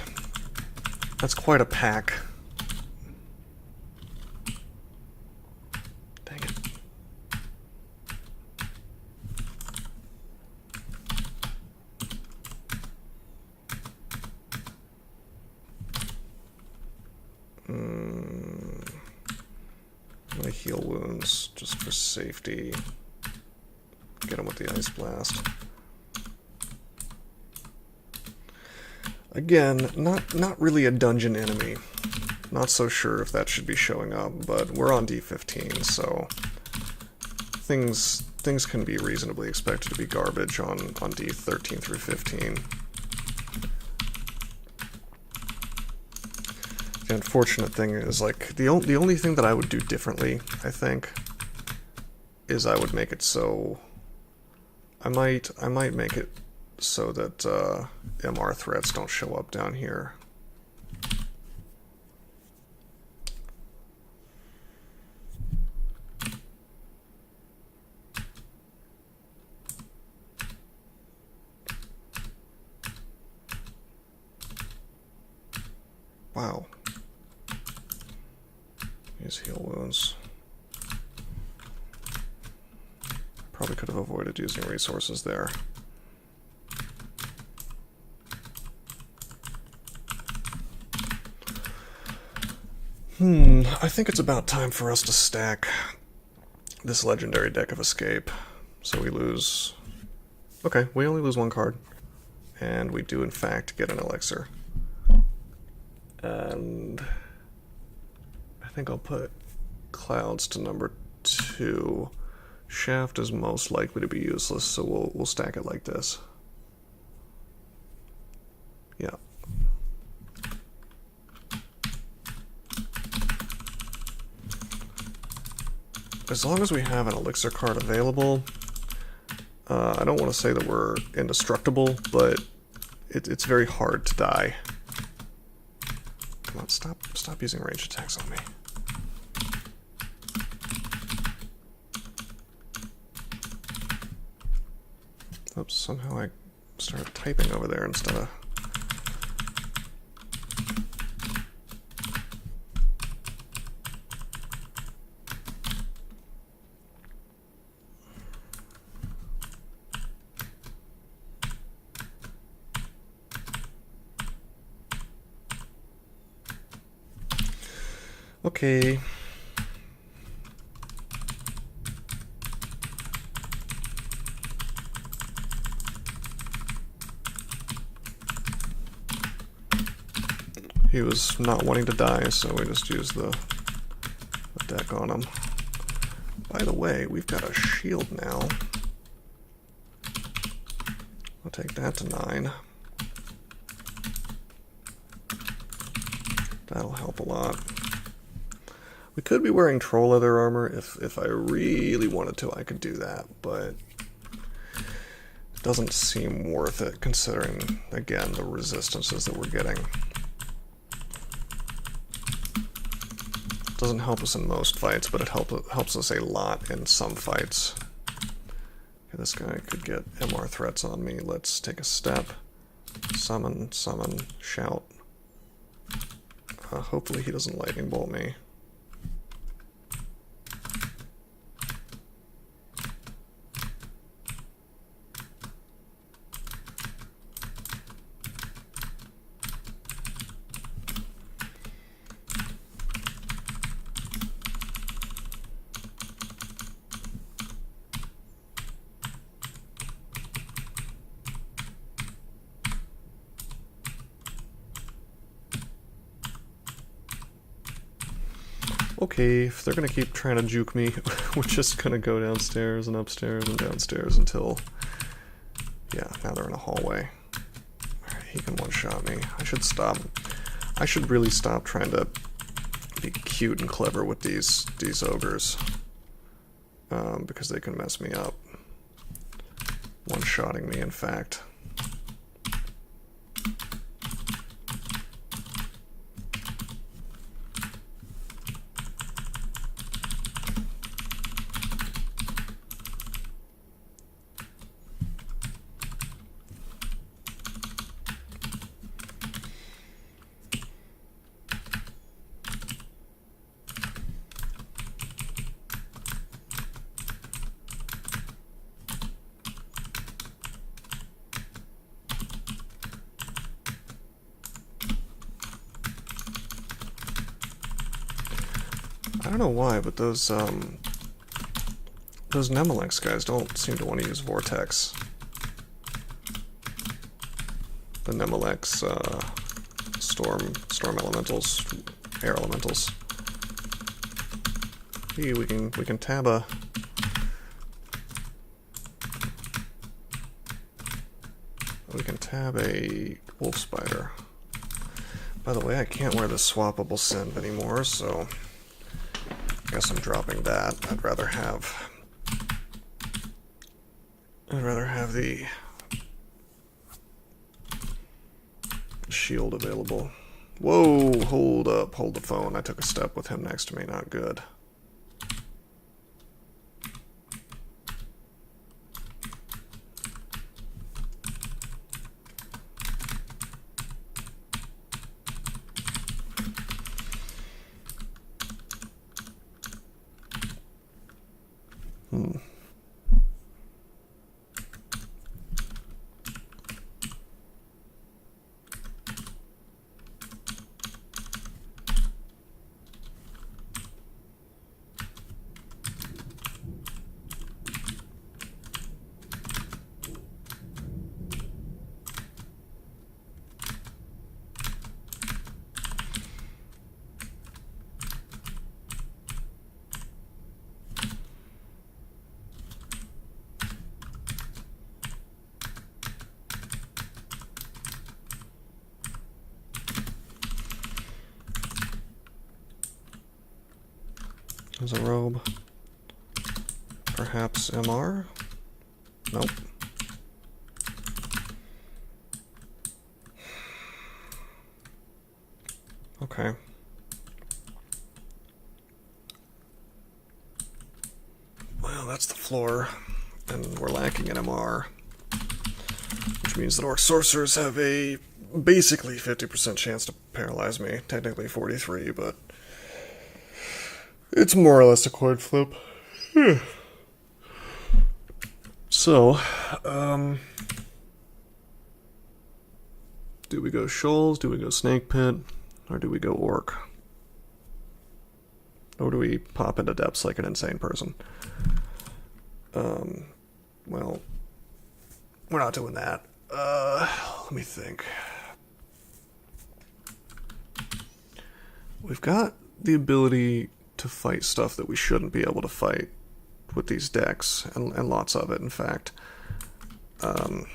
quite a pack. Dang it. I'm gonna heal wounds just for safety. Get him with the Ice Blast. Again, not really a dungeon enemy. Not so sure if that should be showing up, but we're on D15, so things can be reasonably expected to be garbage on D13 through 15. The unfortunate thing is, like, the only thing that I would do differently, I think, is I would make it so I might make it so that MR threats don't show up down here. wow. These heal wounds. Probably could have avoided using resources there. I think it's about time for us to stack this legendary deck of escape. So we lose... Okay, we only lose one card. And we do in fact get an elixir. And I think I'll put Clouds to number 2. Shaft is most likely to be useless, so we'll stack it like this. Yeah. As long as we have an elixir card available, I don't want to say that we're indestructible, but it's very hard to die. Come on, stop using ranged attacks on me. Oops, somehow I started typing over there instead of... Okay. He was not wanting to die, so we just used the deck on him. By the way, we've got a shield now. I'll take that to 9. That'll help a lot. We could be wearing troll leather armor. If I really wanted to, I could do that, but it doesn't seem worth it considering, again, the resistances that we're getting. Doesn't help us in most fights, but it helps us a lot in some fights. Okay, this guy could get MR threats on me. Let's take a step. Summon, summon, shout. Hopefully he doesn't lightning bolt me. Okay, if they're gonna keep trying to juke me, we're just gonna go downstairs and upstairs and downstairs until... Yeah, now they're in a hallway. Alright, he can one-shot me. I should stop. I should really stop trying to be cute and clever with these ogres. Because they can mess me up. One-shotting me, in fact. I don't know why, but those Nemelex guys don't seem to want to use Vortex. The Nemelex storm elementals, air elementals. Hey, we can tab a wolf spider. By the way, I can't wear the swappable synth anymore, so I guess I'm dropping that. I'd rather have the shield available. Whoa, hold up, hold the phone. I took a step with him next to me, not good. There's a robe. Perhaps MR? Nope. Okay. Well, that's the floor, and we're lacking an MR, which means that Orc Sorcerers have a basically 50% chance to paralyze me. Technically 43, but it's more or less a coin flip. So, do we go Shoals, do we go Snake Pit, or do we go Orc? Or do we pop into Depths like an insane person? Well, we're not doing that. Let me think. We've got the ability to fight stuff that we shouldn't be able to fight with these decks, and lots of it, in fact. I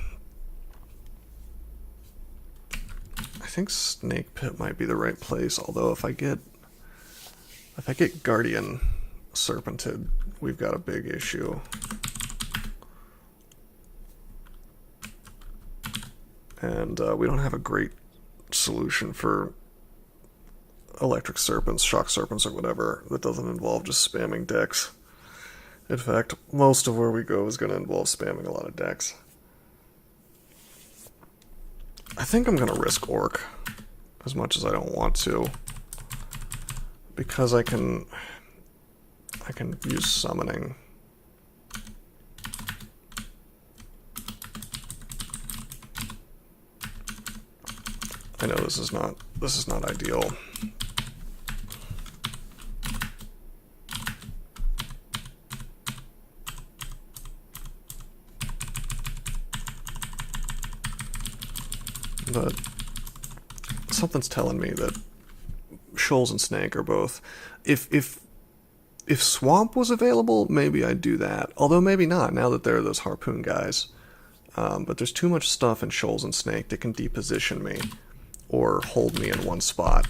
think Snake Pit might be the right place, although if I get Guardian Serpented, we've got a big issue. And we don't have a great solution for Electric Serpents, Shock Serpents, or whatever that doesn't involve just spamming decks. In fact, most of where we go is going to involve spamming a lot of decks. I think I'm going to risk Orc, as much as I don't want to, because I can use Summoning. I know this is not ideal. But something's telling me that Shoals and Snake are both. If Swamp was available, maybe I'd do that. Although maybe not, now that there are those Harpoon guys. But there's too much stuff in Shoals and Snake that can deposition me or hold me in one spot.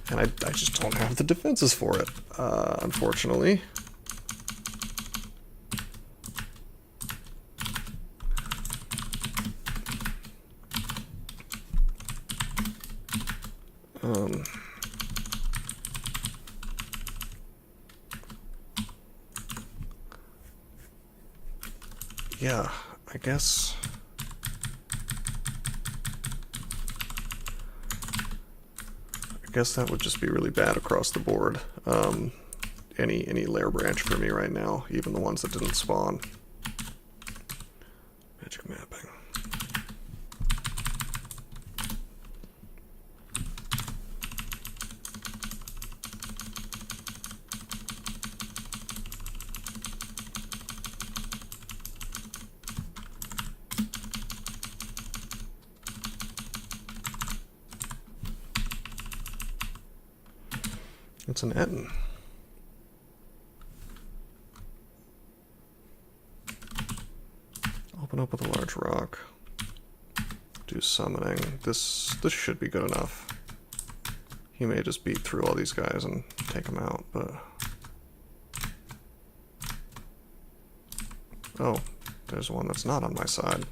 And I just don't have the defenses for it, unfortunately. Yeah, I guess that would just be really bad across the board. Any lair branch for me right now, even the ones that didn't spawn. Magic mapping. It's an Etten. Open up with a large rock. Do summoning. This should be good enough. He may just beat through all these guys and take them out, but... Oh, there's one that's not on my side.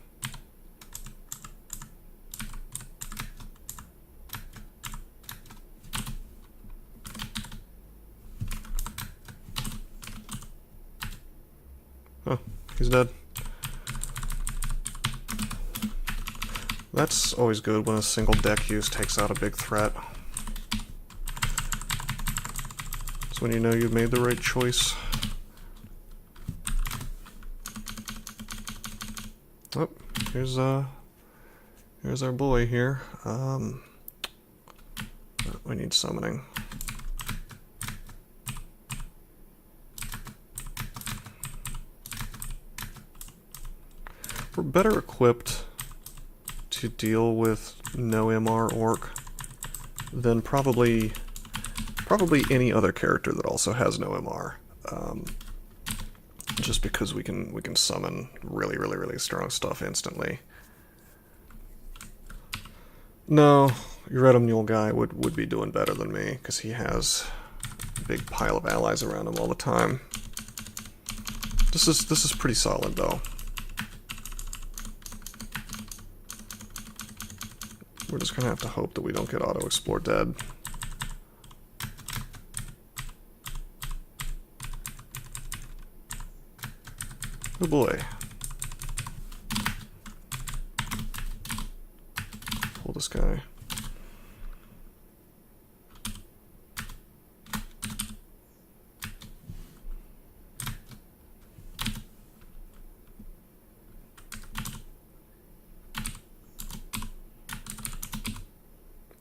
Oh, he's dead. That's always good when a single deck use takes out a big threat. It's when you know you've made the right choice. Oh, here's our boy here. We need summoning. We're better equipped to deal with no MR Orc than probably any other character that also has no MR. Just because we can summon really strong stuff instantly. No, your Red Mule guy would be doing better than me because he has big pile of allies around him all the time. This is pretty solid though. We're just gonna have to hope that we don't get auto-explore dead. Oh boy. Pull this guy.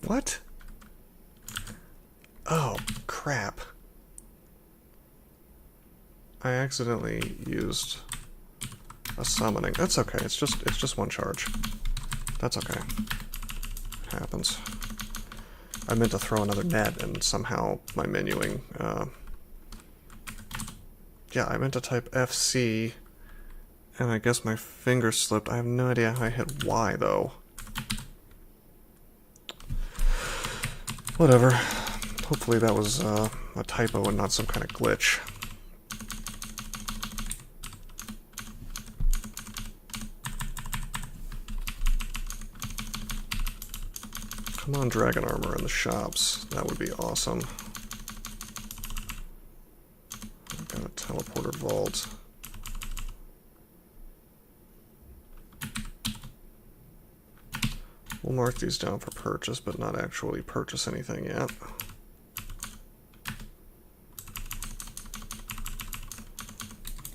What? Oh, crap. I accidentally used a summoning. That's okay. It's just one charge. That's okay. It happens. I meant to throw another net and somehow my menuing yeah, I meant to type FC and I guess my finger slipped. I have no idea how I hit Y though. Whatever. Hopefully that was a typo and not some kind of glitch. Come on, dragon armor in the shops. That would be awesome. I've got a teleporter vault. We'll mark these down for purchase, but not actually purchase anything yet.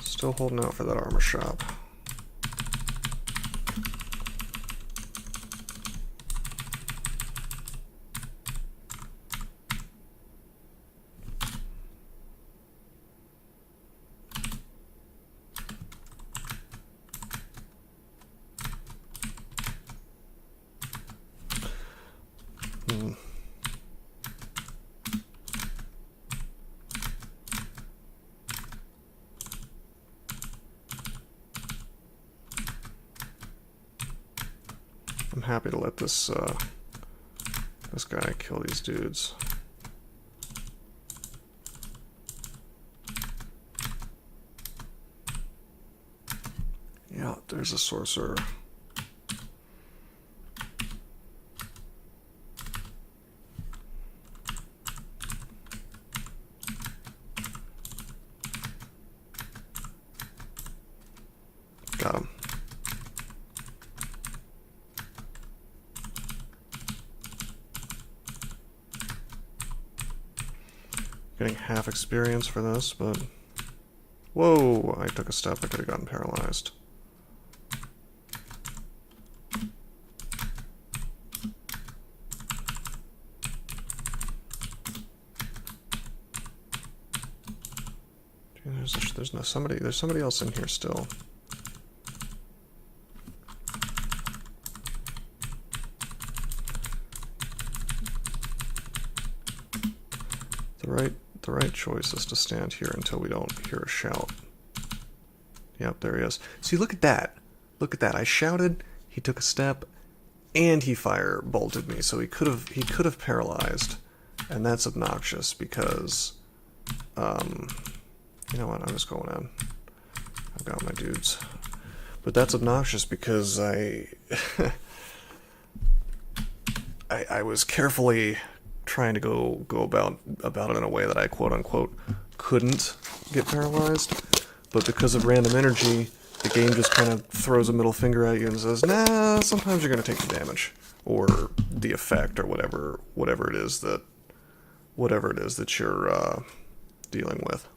Still holding out for that armor shop. I'm happy to let this this guy kill these dudes. Yeah, there's a sorcerer. Got him. Getting half experience for this, but... Whoa! I took a step, I could have gotten paralyzed. There's somebody else in here still. The right choice is to stand here until we don't hear a shout. Yep, there he is. See, look at that. Look at that. I shouted, he took a step, and he fire bolted me. So he could have paralyzed, and that's obnoxious because, you know what? I'm just going in. I've got my dudes, but that's obnoxious because I was carefully trying to go about it in a way that I quote unquote couldn't get paralyzed, but because of random energy, the game just kind of throws a middle finger at you and says, nah, sometimes you're going to take the damage or the effect or whatever it is that you're dealing with.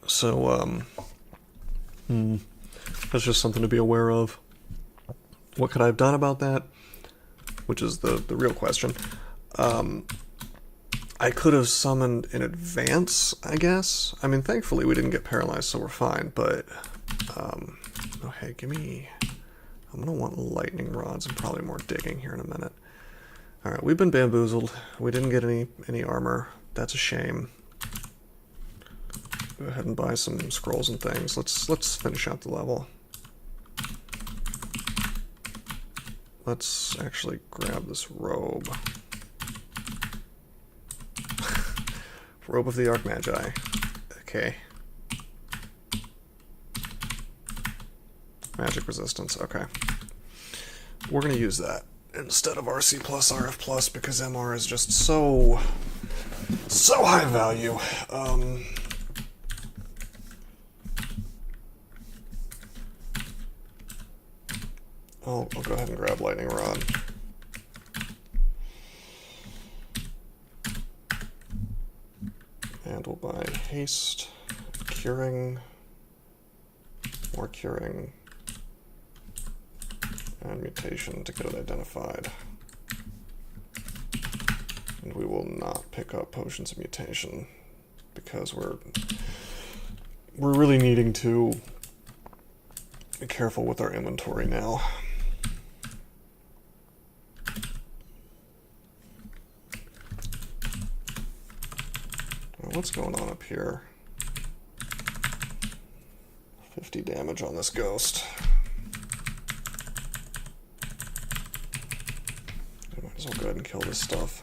So that's just something to be aware of. What could I have done about that? Which is the real question. I could have summoned in advance, I guess. I mean, thankfully we didn't get paralyzed, so we're fine, but... oh, hey, I'm gonna want lightning rods and probably more digging here in a minute. Alright, we've been bamboozled. We didn't get any armor. That's a shame. Go ahead and buy some scrolls and things. Let's finish out the level. Let's actually grab this robe. Robe of the Archmagi. Okay. Magic resistance, okay. We're going to use that instead of RC plus, RF plus, because MR is just so high value. I'll go ahead and grab Lightning Rod. And we'll buy Haste, Curing, more Curing, and Mutation to get it identified. And we will not pick up Potions of Mutation because we're really needing to be careful with our inventory now. What's going on up here? 50 damage on this ghost. I might as well go ahead and kill this stuff.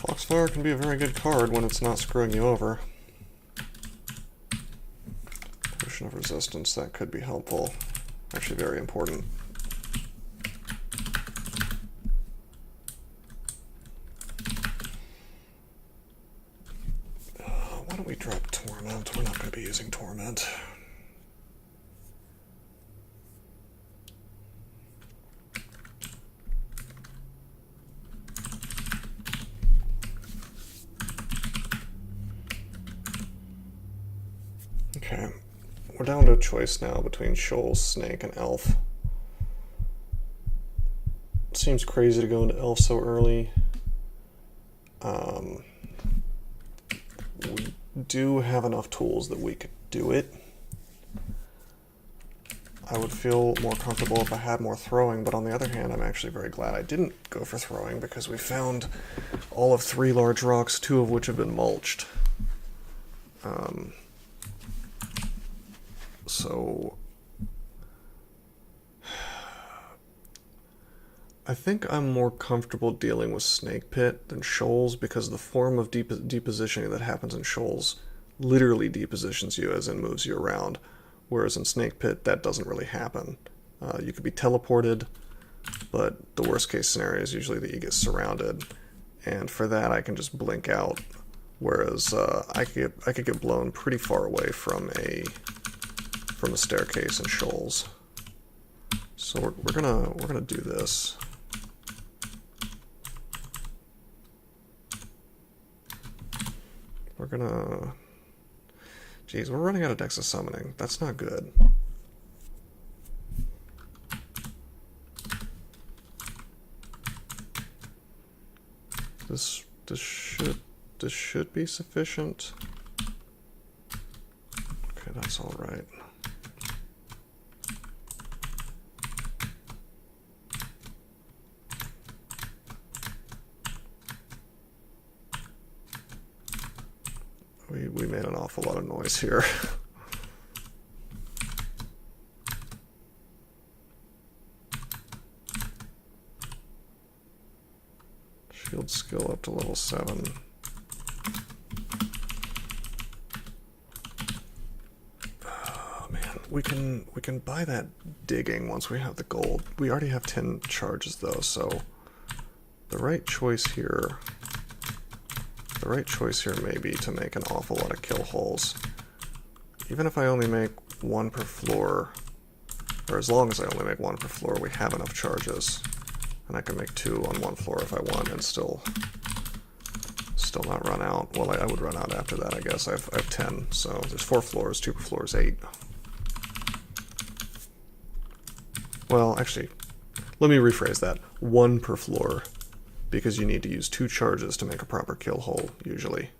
Foxfire can be a very good card when it's not screwing you over. Potion of Resistance, that could be helpful. Actually very important. Why don't we drop Torment? We're not going to be using Torment. Okay, we're down to a choice now between Shoals, Snake, and Elf. Seems crazy to go into Elf so early. We do have enough tools that we could do it. I would feel more comfortable if I had more throwing, but on the other hand, I'm actually very glad I didn't go for throwing because we found all of 3 large rocks, 2 of which have been mulched. So I think I'm more comfortable dealing with Snake Pit than Shoals because the form of depositioning that happens in Shoals literally depositions you, as in moves you around, whereas in Snake Pit that doesn't really happen. You could be teleported, but the worst case scenario is usually that you get surrounded, and for that I can just blink out, whereas I could get blown pretty far away from a staircase in Shoals. So we're gonna do this. We're gonna... Jeez, we're running out of decks of summoning. That's not good. This should be sufficient. Okay, that's all right. We made an awful lot of noise here. Shield skill up to level 7. Oh man, we can buy that digging once we have the gold. We already have 10 charges though, so the right choice here may be to make an awful lot of kill holes. Even if I only make 1 per floor, or as long as I only make 1 per floor, we have enough charges. And I can make 2 on 1 floor if I want and still not run out. Well, I would run out after that, I guess. I have 10, so there's 4 floors, 2 per floor is 8. Well, actually, let me rephrase that. 1 per floor, because you need to use 2 charges to make a proper kill hole, usually.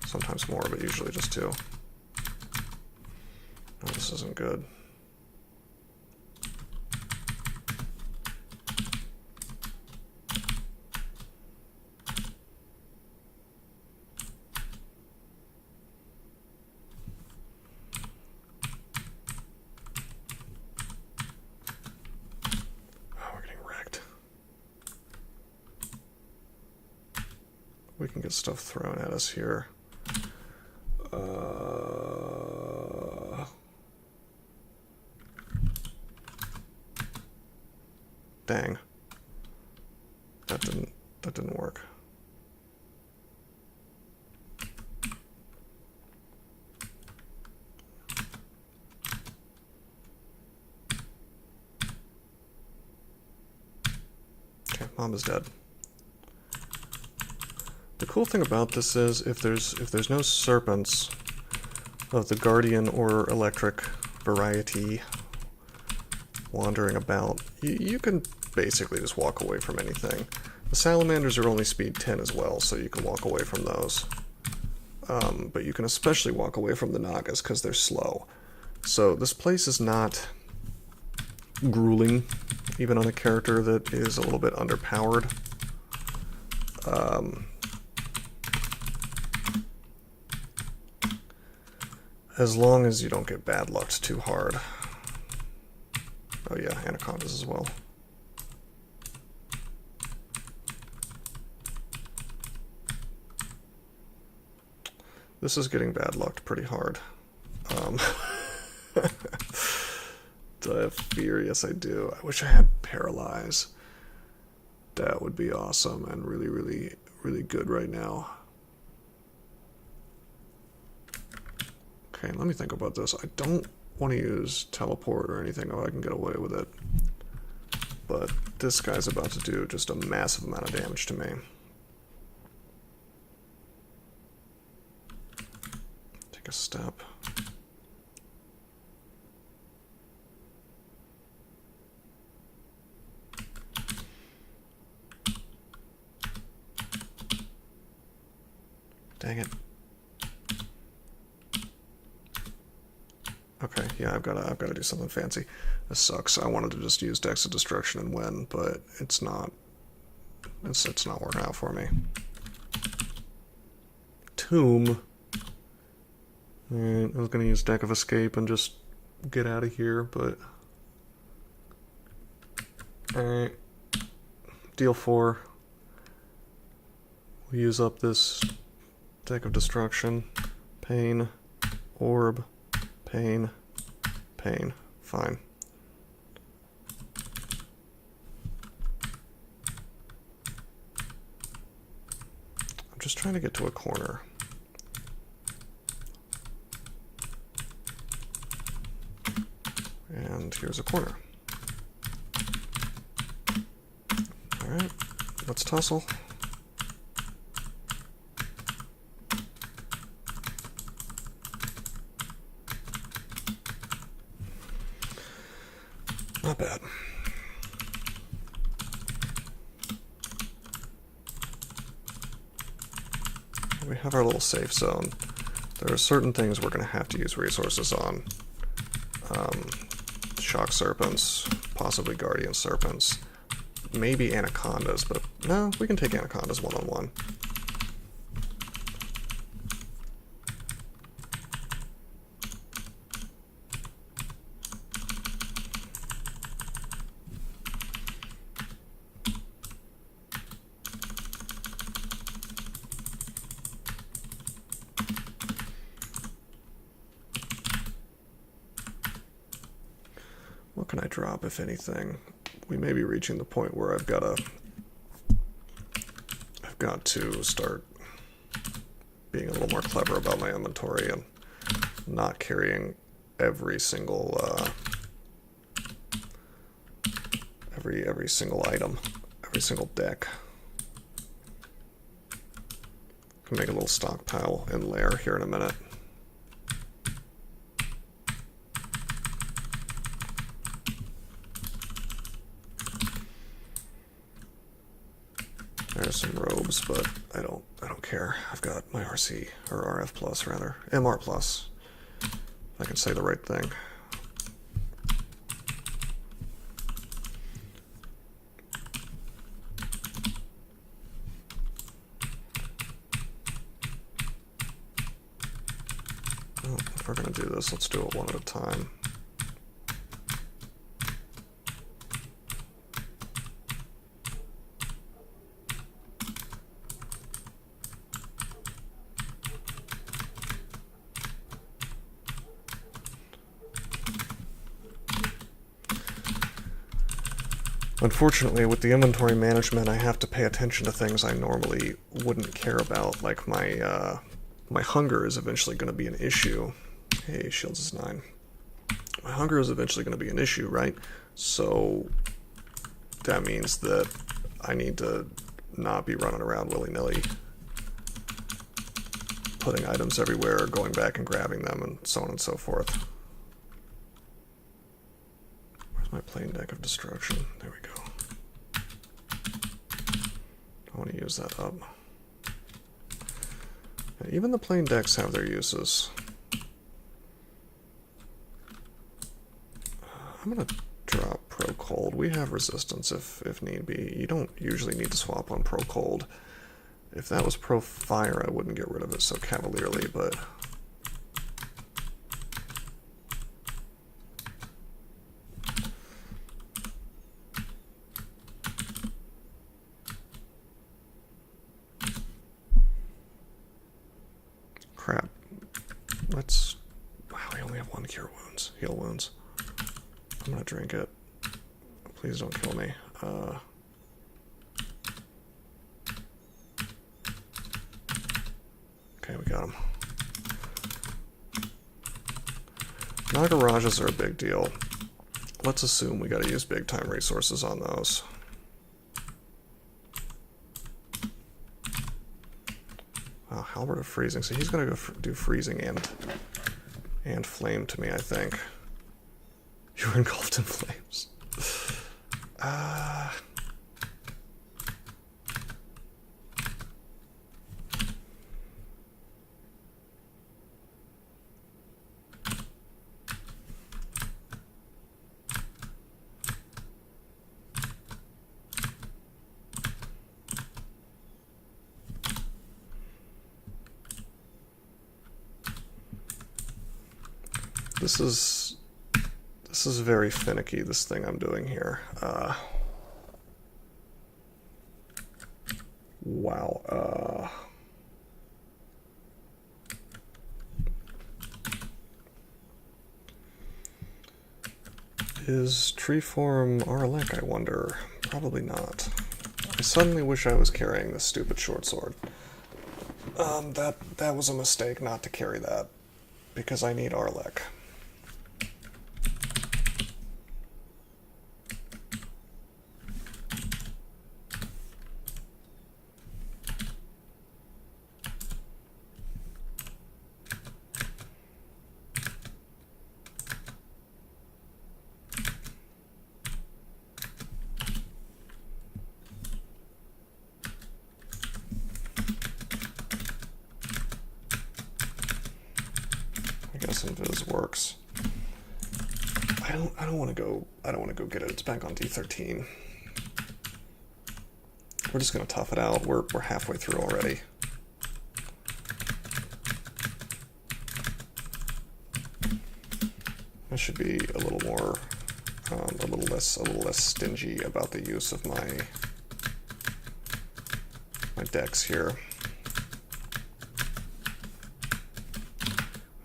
Sometimes more, but usually just 2. Oh, this isn't good. we can get stuff thrown at us here. Dang. That didn't work. Okay, Mom is dead. The cool thing about this is if there's no serpents of the guardian or electric variety wandering about, you can basically just walk away from anything. The salamanders are only speed 10 as well, so you can walk away from those. But you can especially walk away from the nagas because they're slow. So this place is not grueling, even on a character that is a little bit underpowered. As long as you don't get bad lucked too hard. Oh yeah, anacondas as well. This is getting bad lucked pretty hard. Do I have fear? Yes, I do. I wish I had paralyze. That would be awesome and really, really, really good right now. Okay, let me think about this. I don't want to use teleport or anything if I can get away with it. But this guy's about to do just a massive amount of damage to me. Take a step. Dang it. Okay, yeah, I've got to do something fancy. This sucks. I wanted to just use Dex of Destruction and win, but it's not working out for me. Tomb. Alright, I was gonna use Deck of Escape and just get out of here, but alright. Deal 4. We'll use up this Deck of Destruction. Pain. Orb. Pain. Pain. Fine. I'm just trying to get to a corner. And here's a corner. Alright, let's tussle. Not bad. We have our little safe zone. There are certain things we're going to have to use resources on. Shock serpents, possibly guardian serpents, maybe anacondas, but no, we can take anacondas one-on-one. What can I drop, if anything? We may be reaching the point where I've got to start being a little more clever about my inventory and not carrying every single every single item, every single deck. Can make a little stockpile in lair here in a minute. There's some robes, but I don't care. I've got my RC, or RF plus rather, MR plus. If I can say the right thing. Well, if we're gonna do this, let's do it one at a time. Unfortunately, with the inventory management, I have to pay attention to things I normally wouldn't care about, like my hunger is eventually going to be an issue. Hey, shields is 9. My hunger is eventually going to be an issue, right? So that means that I need to not be running around willy-nilly, putting items everywhere, going back and grabbing them, and so on and so forth. Where's my plain deck of destruction? There we go. I want to use that up. And even the plain decks have their uses. I'm going to drop Pro Cold. We have resistance if need be. You don't usually need to swap on Pro Cold. If that was Pro Fire, I wouldn't get rid of it so cavalierly, but... Crap. Let's... Wow, I only have 1 cure wounds. Heal wounds. I'm gonna drink it. Please don't kill me. Okay, we got him. Nagarajas are a big deal. Let's assume we gotta use big time resources on those. Oh, Halberd of Freezing. So he's gonna go do freezing and flame to me, I think. You were engulfed in flames. This is very finicky, this thing I'm doing here. Wow. Is Treeform Aralek, I wonder? Probably not. I suddenly wish I was carrying this stupid short sword. That was a mistake not to carry that, because I need Aralek. Invis works. I don't want to go get it. It's back on D13. We're just gonna tough it out. We're halfway through already. I should be a little more, a little less stingy about the use of my decks here.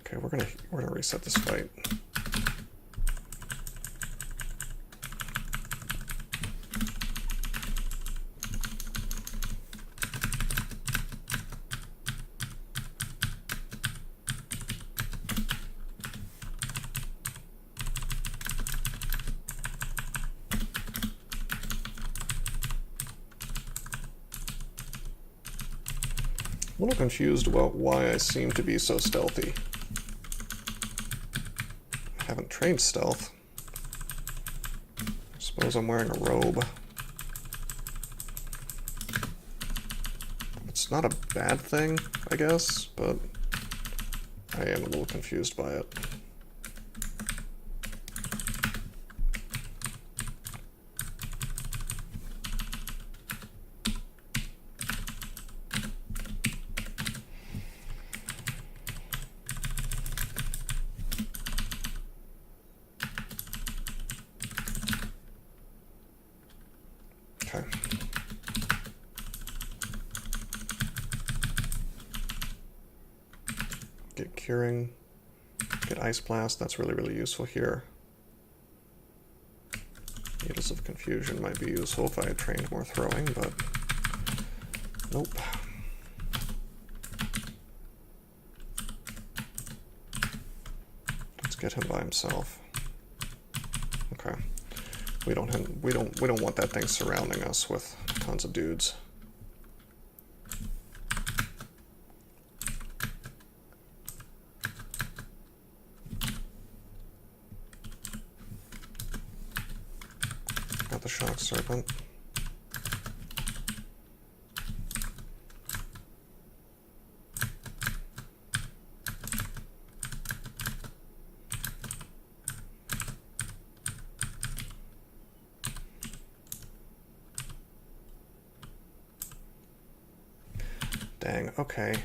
Okay, we're gonna reset this fight. A little confused about why I seem to be so stealthy. I haven't trained stealth. I suppose I'm wearing a robe. It's not a bad thing, I guess, but I am a little confused by it. Get Curing, get Ice Blast, that's really, really useful here. Needles of Confusion might be useful if I had trained more throwing, but nope. Let's get him by himself. Okay. We don't want that thing surrounding us with tons of dudes. Got the Shock Serpent. Dang, okay.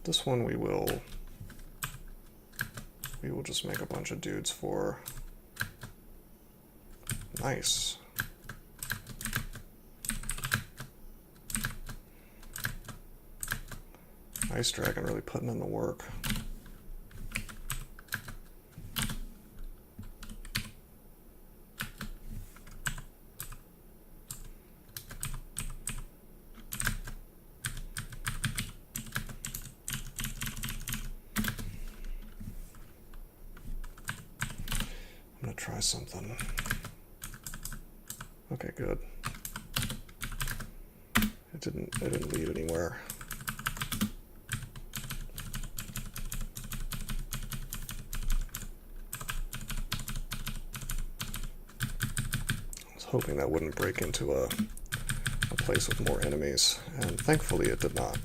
This one we will just make a bunch of dudes for. Nice. Ice Dragon really putting in the work. I'm gonna try something. Okay, good. It didn't lead anywhere. Hoping that wouldn't break into a place with more enemies, and thankfully it did not.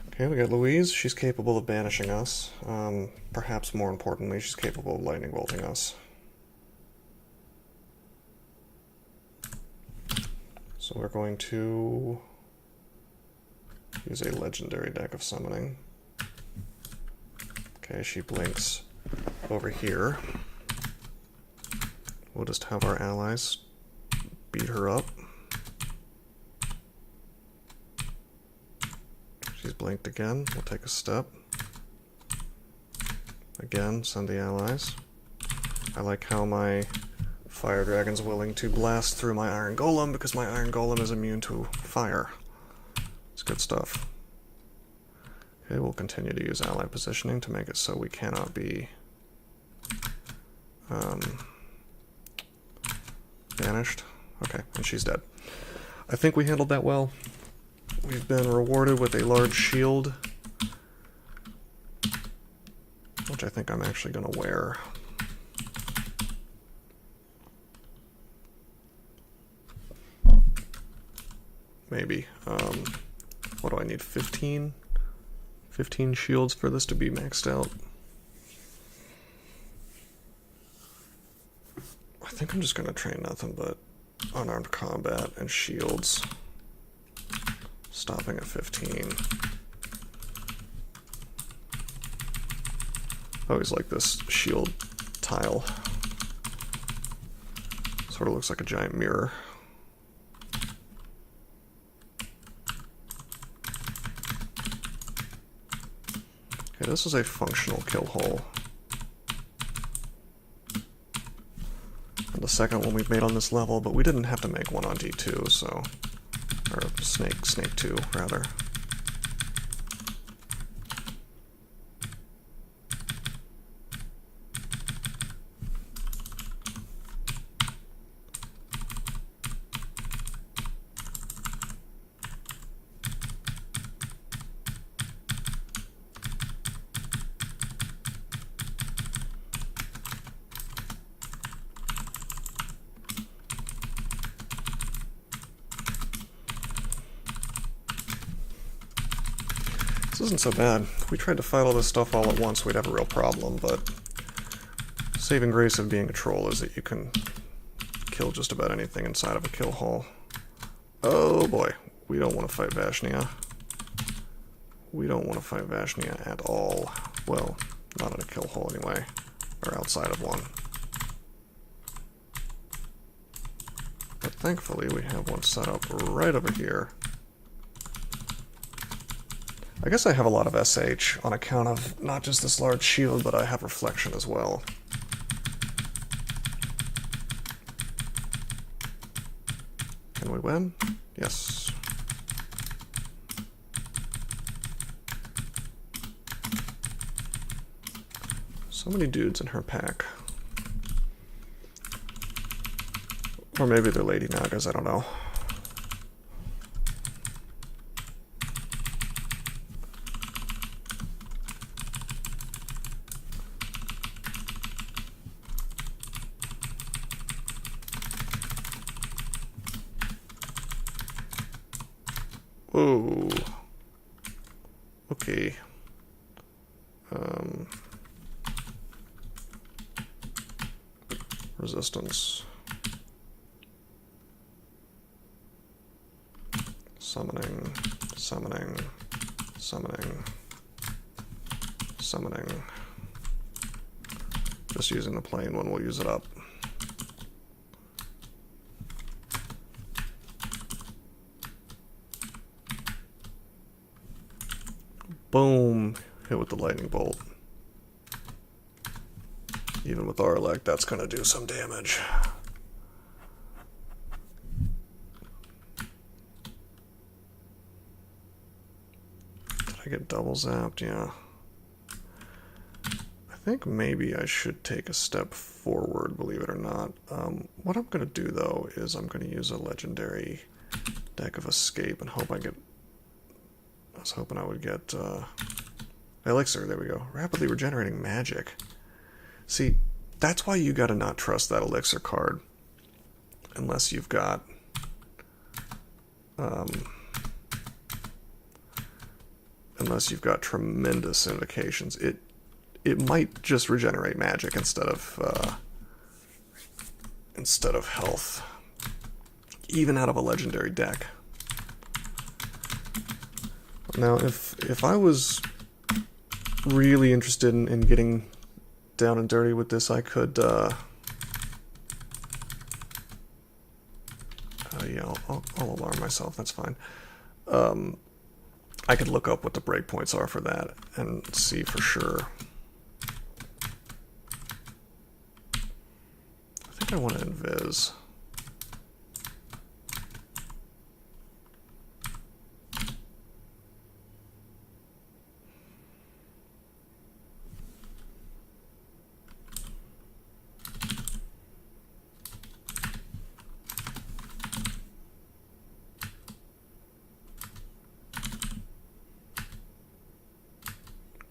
Okay, we got Louise. She's capable of banishing us. Perhaps more importantly, she's capable of lightning bolting us. So we're going to use a legendary deck of summoning. Okay, she blinks over here. We'll just have our allies beat her up. She's blinked again. We'll take a step. Again, send the allies. I like how my Fire Dragon's willing to blast through my Iron Golem because my Iron Golem is immune to fire. It's good stuff. Okay, we'll continue to use ally positioning to make it so we cannot be banished. Okay, and she's dead. I think we handled that well. We've been rewarded with a large shield, which I think I'm actually going to wear. Maybe. What do I need? 15? 15 shields for this to be maxed out. I think I'm just going to train nothing but unarmed combat and shields. Stopping at 15. I always like this shield tile. Sort of looks like a giant mirror. Okay, this is a functional kill hole. And the second one we've made on this level, but we didn't have to make one on D2, so... Or Snake 2, rather. This isn't so bad. If we tried to fight all this stuff all at once, we'd have a real problem, but saving grace of being a troll is that you can kill just about anything inside of a kill hole. Oh boy, we don't want to fight Vashnia. We don't want to fight Vashnia at all. Well, not in a kill hole anyway, or outside of one. But thankfully we have one set up right over here. I I guess I have a lot of SH on account of not just this large shield, but I have reflection as well. Can we win? Yes. So many dudes in her pack. Or maybe they're Lady Nagas, I don't know. Whoa. Okay. Resistance. Summoning, summoning, summoning, summoning. Just using the plain one, we'll use it up. Boom! Hit with the lightning bolt. Even with our elect, that's gonna do some damage. Did I get double zapped? Yeah. I think maybe I should take a step forward, believe it or not. What I'm gonna do though is I'm gonna use a legendary deck of escape and hope I get... I was hoping I would get elixir, there we go. Rapidly regenerating magic. See, that's why you gotta not trust that elixir card. Unless you've got... unless you've got tremendous indications. It might just regenerate magic instead of health. Even out of a legendary deck. Now, if I was really interested in getting down and dirty with this, I could, yeah, I'll alarm myself, that's fine. I could look up what the breakpoints are for that and see for sure. I think I want to invis.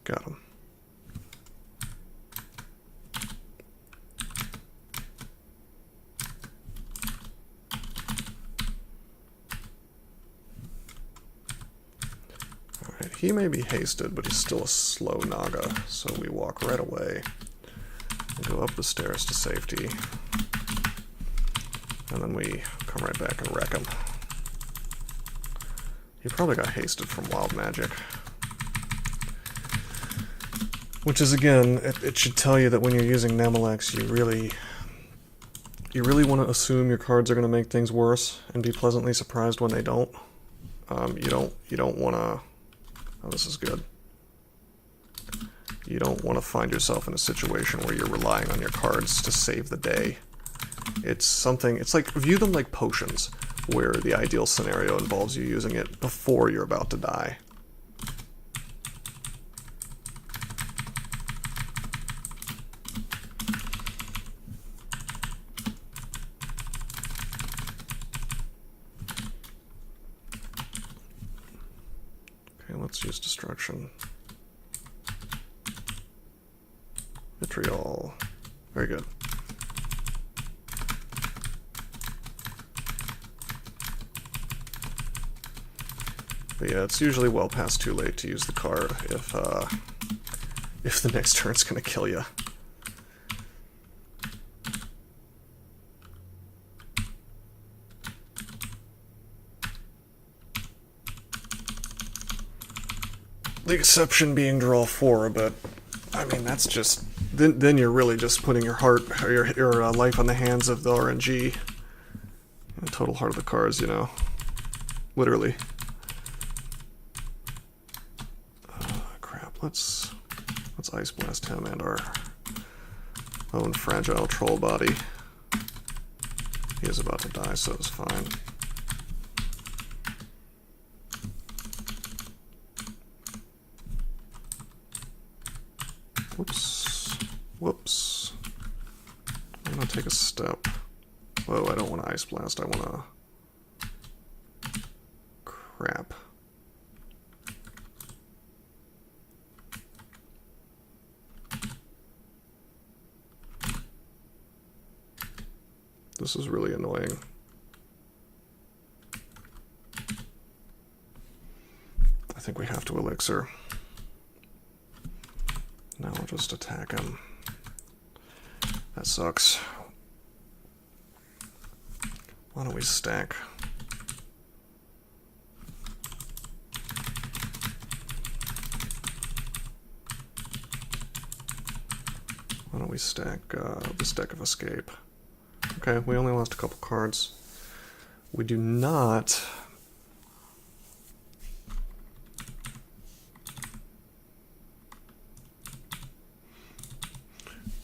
Got him. Alright, he may be hasted, but he's still a slow Naga, so we walk right away and go up the stairs to safety. And then we come right back and wreck him. He probably got hasted from wild magic. Which is, again, it should tell you that when you're using Nemelex, you really want to assume your cards are going to make things worse and be pleasantly surprised when they don't. You don't want to... Oh, this is good. You don't want to find yourself in a situation where you're relying on your cards to save the day. It's like, view them like potions, where the ideal scenario involves you using it before you're about to die. Let's use destruction. Vitriol. Very good. But yeah, it's usually well past too late to use the card if the next turn's gonna kill you. The exception being draw 4, but I mean that's just then you're really just putting your life on the hands of the RNG. The total heart of the cards, you know, literally. let's Ice Blast him and our own fragile troll body. He is about to die, so it's fine. Whoops. Whoops. I'm gonna take a step. Whoa, I don't want to Ice Blast, I want to... Crap. This is really annoying. I think we have to Elixir. Now I'll just attack him. That sucks. Why don't we stack? Why don't we stack this deck of Escape? Okay, we only lost a couple cards. We do not...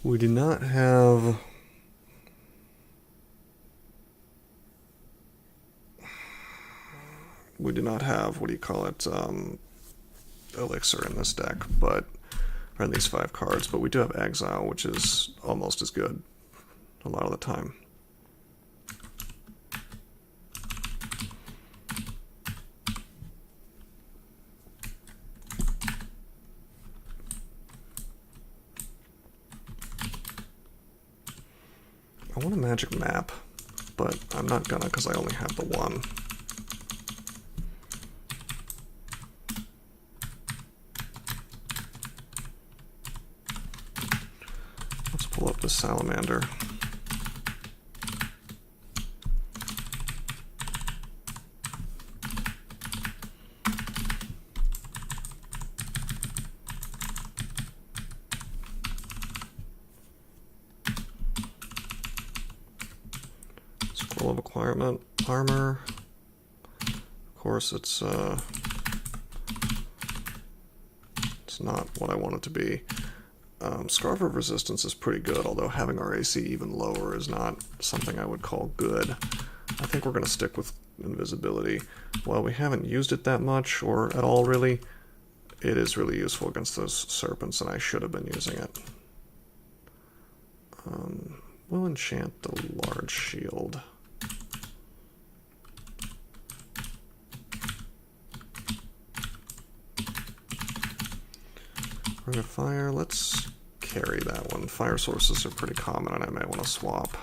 We do not have... We do not have, what do you call it, Elixir in this deck, but... Or in these 5 cards, but we do have Exile, which is almost as good a lot of the time. I want a magic map, but I'm not gonna because I only have the one. Let's pull up the salamander. Scroll of Acquirement, Armor. Of course, it's not what I want it to be. Scarf of Resistance is pretty good, although having our AC even lower is not something I would call good. I think we're going to stick with Invisibility. While we haven't used it that much, or at all really, it is really useful against those serpents, and I should have been using it. We'll enchant the large shield. Ring of Fire, let's carry that one. Fire sources are pretty common, and I might want to swap.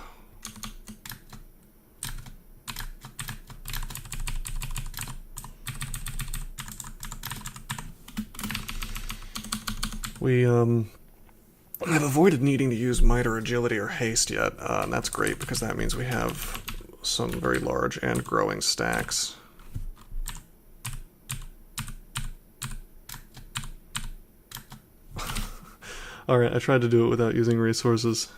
We have avoided needing to use Might or Agility or Haste yet, and that's great because that means we have some very large and growing stacks. Alright, I tried to do it without using resources.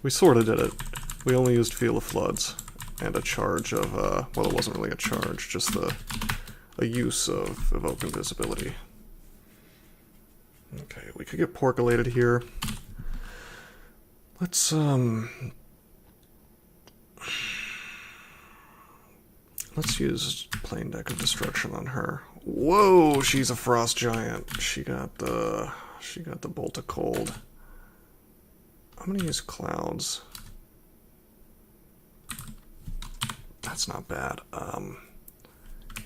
We sort of did it. We only used Feel of Floods and a charge of, well, it wasn't really a charge, just a use of Evoke Invisibility. Okay, we could get Porculated here. Let's use Plain Deck of Destruction on her. Whoa, she's a Frost Giant. She got the Bolt of Cold. I'm gonna use Clouds. That's not bad.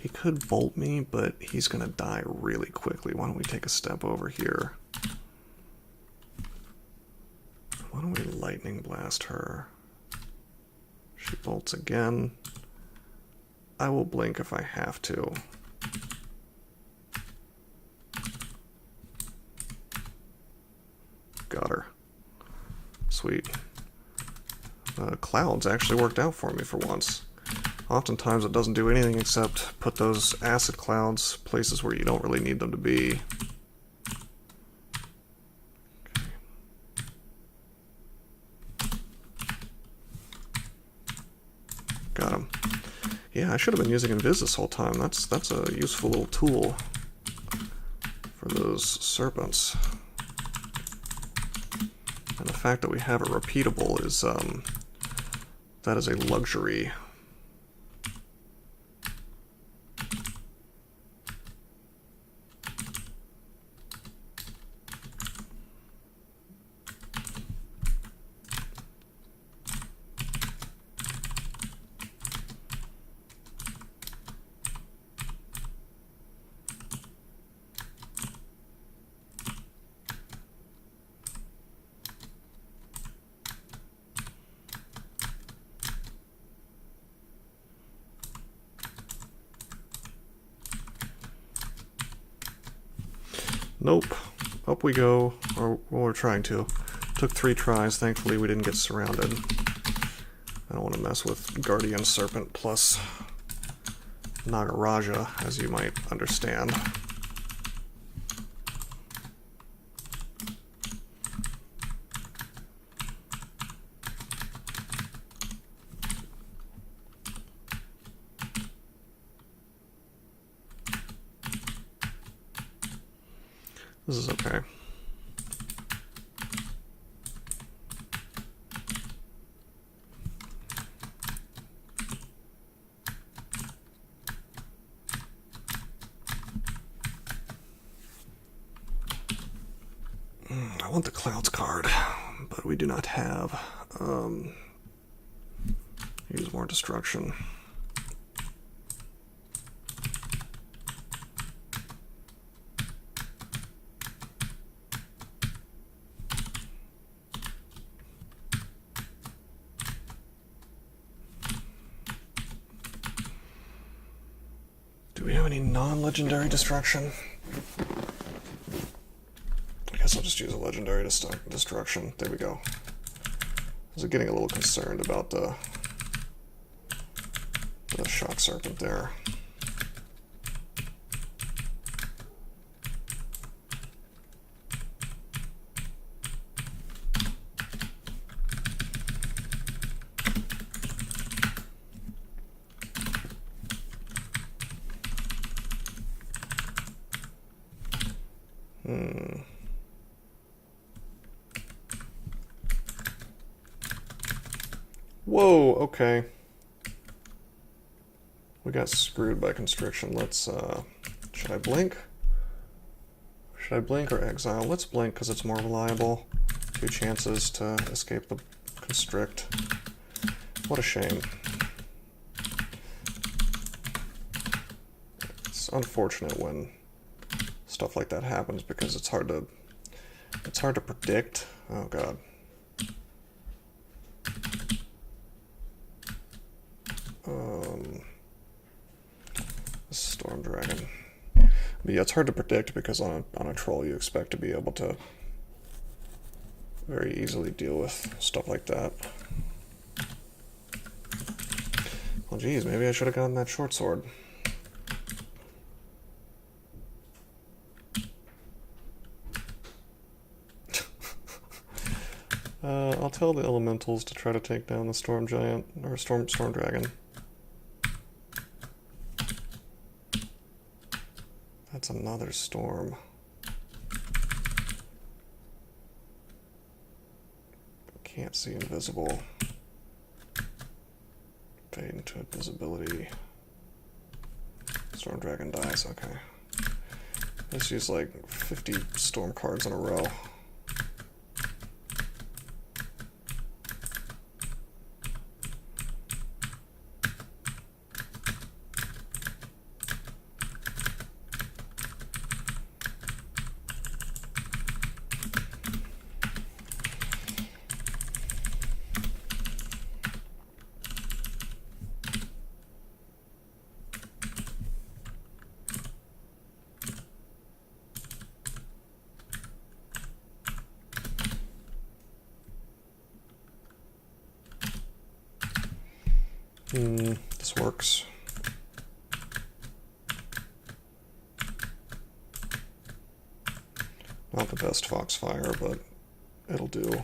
He could bolt me, but he's gonna die really quickly. Why don't we take a step over here? Why don't we Lightning Blast her? She bolts again. I will blink if I have to. Got her. Sweet. Clouds actually worked out for me for once. Oftentimes it doesn't do anything except put those acid clouds places where you don't really need them to be. Okay. Yeah, I should have been using Invis this whole time. That's a useful little tool for those serpents. And the fact that we have it repeatable is, that is a luxury. Nope. Up we go. Or we're trying to. Took 3 tries. Thankfully we didn't get surrounded. I don't want to mess with Guardian Serpent plus Nagaraja, as you might understand. This is okay. I want the Clouds card, but we do not have. Use more destruction. Do we have any non-legendary destruction? I guess I'll just use a legendary destruction. There we go. I was getting a little concerned about the shock serpent there. Whoa, okay. We got screwed by constriction. Let's, should I blink? Should I blink or exile? Let's blink because it's more reliable. 2 chances to escape the constrict. What a shame. It's unfortunate when stuff like that happens because it's hard to predict. Oh god. Storm Dragon. But yeah, it's hard to predict because on a troll you expect to be able to very easily deal with stuff like that. Well, geez, maybe I should have gotten that short sword. I'll tell the elementals to try to take down the storm giant or storm dragon. That's another storm. Can't see invisible. Fade into invisibility. Storm dragon dies, okay. Let's use like 50 storm cards in a row. This works. Not the best Foxfire, but it'll do.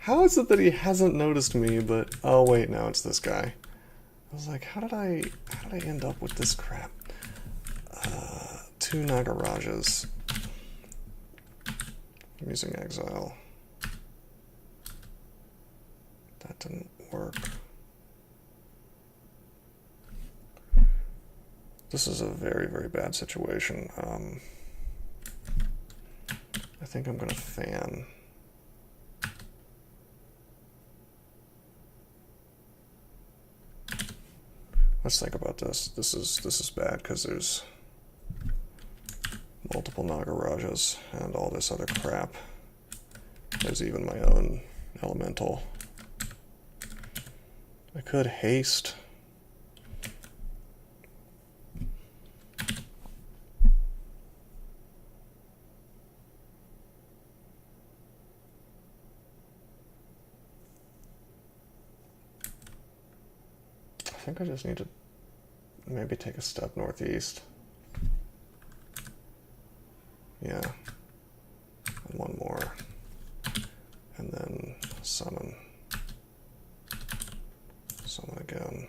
How is it that he hasn't noticed me, but... Oh, wait, now it's this guy. I was like, how did I end up with this crap? 2 Nagarajas. I'm using Exile. That didn't work. This is a very, very bad situation. I think I'm gonna fan. Let's think about this. This is bad because there's multiple Nagarajas and all this other crap. There's even my own elemental. I could haste. I think I just need to maybe take a step northeast. Yeah. And one more. And then summon. Summon again.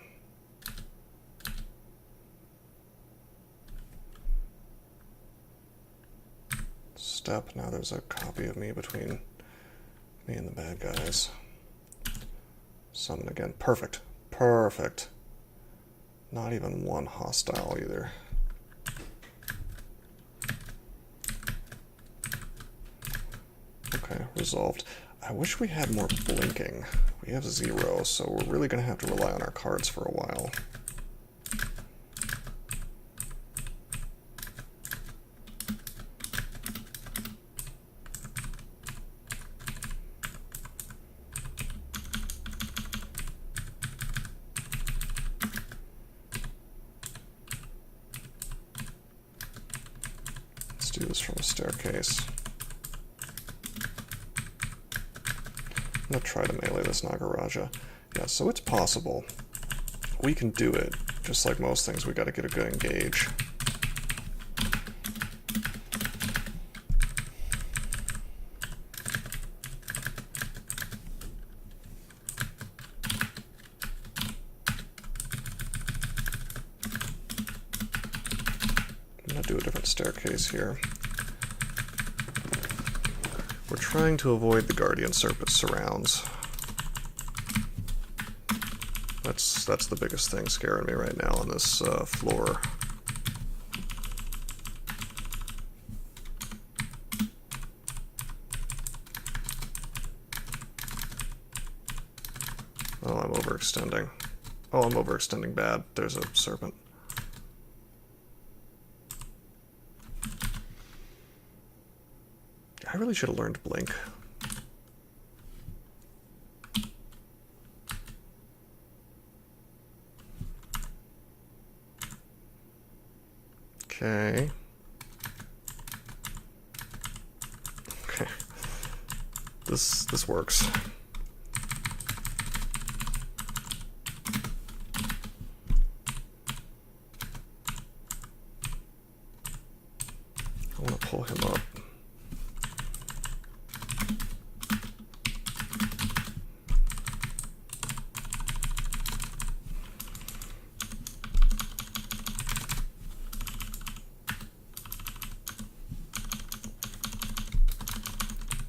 Step. Now there's a copy of me between me and the bad guys. Summon again. Perfect. Perfect. Not even one hostile either. Okay, resolved. I wish we had more blinking. We have 0, so we're really going to have to rely on our cards for a while. Let's do this from a staircase. I'm gonna try to melee this Nagaraja. Yeah, so it's possible. We can do it. Just like most things, we gotta get a good engage. I'm gonna do a different staircase here. We're trying to avoid the Guardian Serpent surrounds. That's the biggest thing scaring me right now on this floor. Oh, I'm overextending. Oh, I'm overextending bad. There's a serpent. I really should have learned Blink. Okay. Okay. This works. I want to pull him up.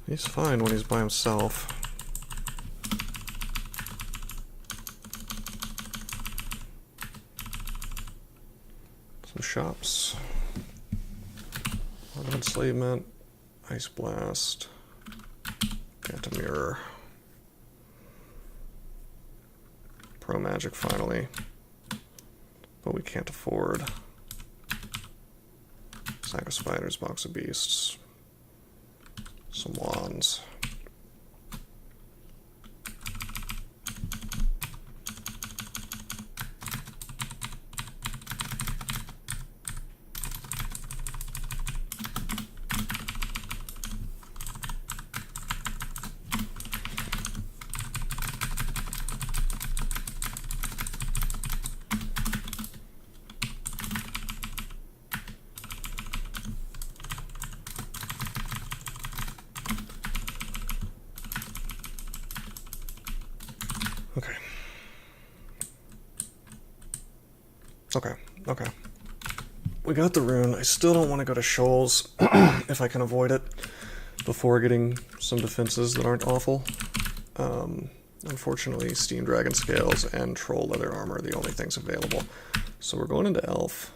He's fine when he's by himself. Some shops. Auto enslavement, ice blast, get a mirror. Pro magic finally. But we can't afford. Sack of spiders, box of beasts. Some wands. Okay. Okay, okay. We got the rune. I still don't want to go to Shoals if I can avoid it before getting some defenses that aren't awful. Unfortunately, Steam Dragon Scales and Troll Leather Armor are the only things available. So we're going into Elf.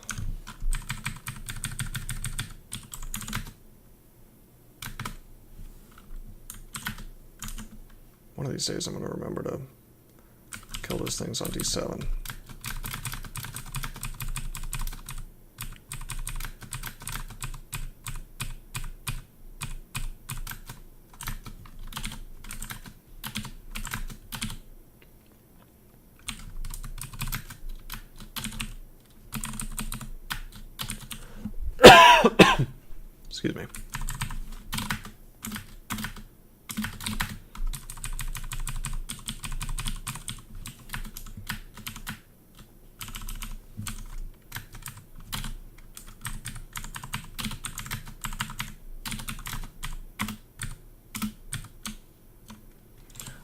One of these days I'm going to remember to kill those things on D7. Excuse me.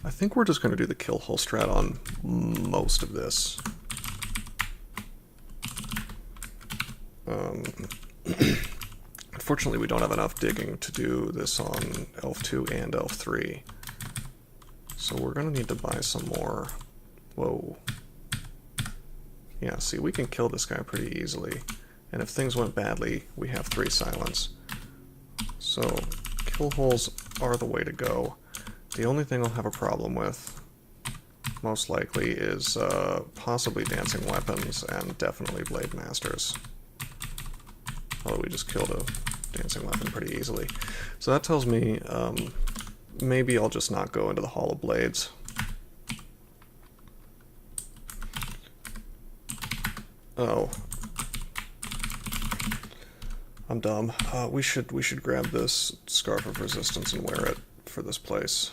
I think we're just going to do the kill hull strat on most of this. Unfortunately, we don't have enough digging to do this on Elf 2 and Elf 3. So we're going to need to buy some more. Whoa. Yeah, see, we can kill this guy pretty easily. And if things went badly, we have 3 silence. So, kill holes are the way to go. The only thing I'll have a problem with, most likely, is possibly Dancing Weapons and definitely Blade Masters. Although we just killed a Dancing Weapon pretty easily. So that tells me maybe I'll just not go into the Hall of Blades. Oh. I'm dumb. We should grab this Scarf of Resistance and wear it for this place.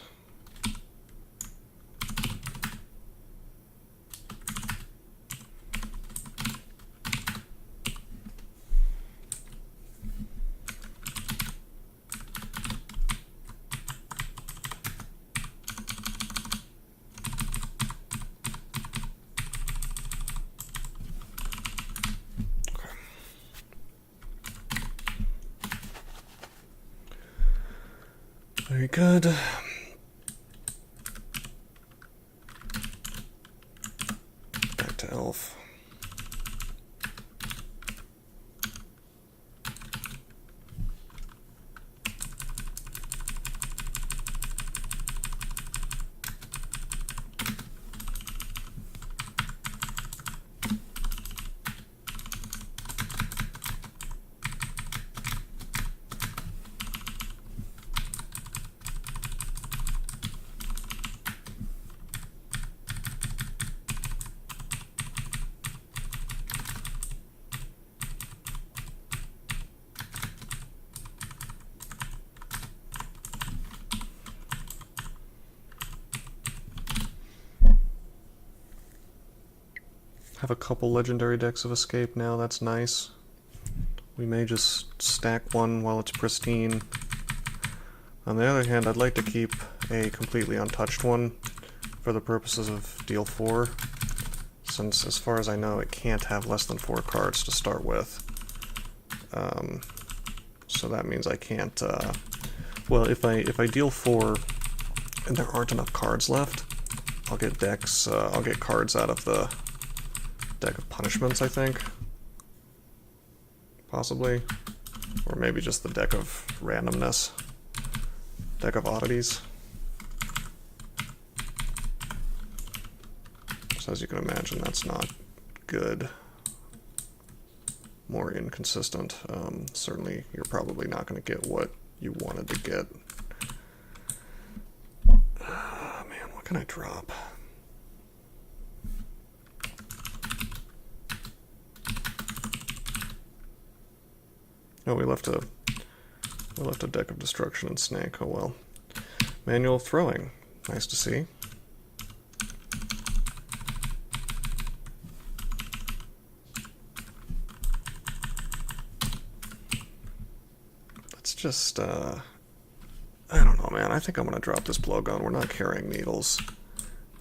Very good. Back to Elf. Have a couple legendary decks of Escape now, that's nice. We may just stack one while it's pristine. On the other hand, I'd like to keep a completely untouched one for the purposes of deal 4, since as far as I know it can't have less than 4 cards to start with. So that means I can't, well, if I deal 4 and there aren't enough cards left, I'll get decks, I'll get cards out of the deck of punishments, I think. Possibly. Or maybe just the deck of randomness. Deck of oddities. So as you can imagine, that's not good. More inconsistent. Certainly, you're probably not going to get what you wanted to get. Man, what can I drop? Oh, we left a deck of Destruction and Snake. Oh well. Manual of Throwing. Nice to see. Let's just, I don't know, man. I think I'm going to drop this Blowgun. We're not carrying needles.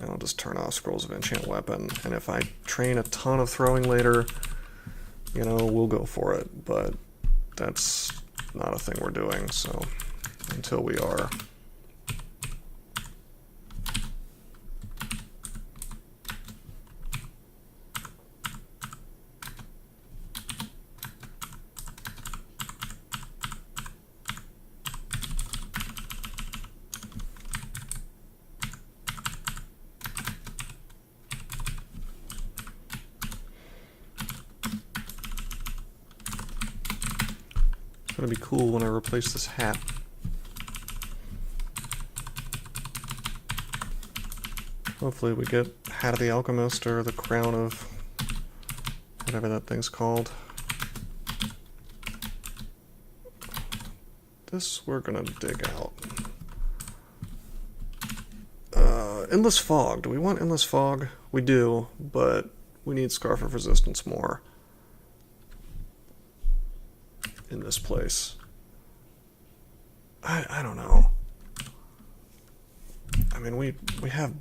And I'll just turn off Scrolls of Enchant Weapon. And if I train a ton of throwing later, you know, we'll go for it. But that's not a thing we're doing, so until we are. It's gonna be cool when I replace this hat. Hopefully we get Hat of the Alchemist or the Crown of whatever that thing's called. This we're gonna dig out. Endless Fog. Do we want Endless Fog? We do, but we need Scarf of Resistance more in this place. I don't know. I mean, we have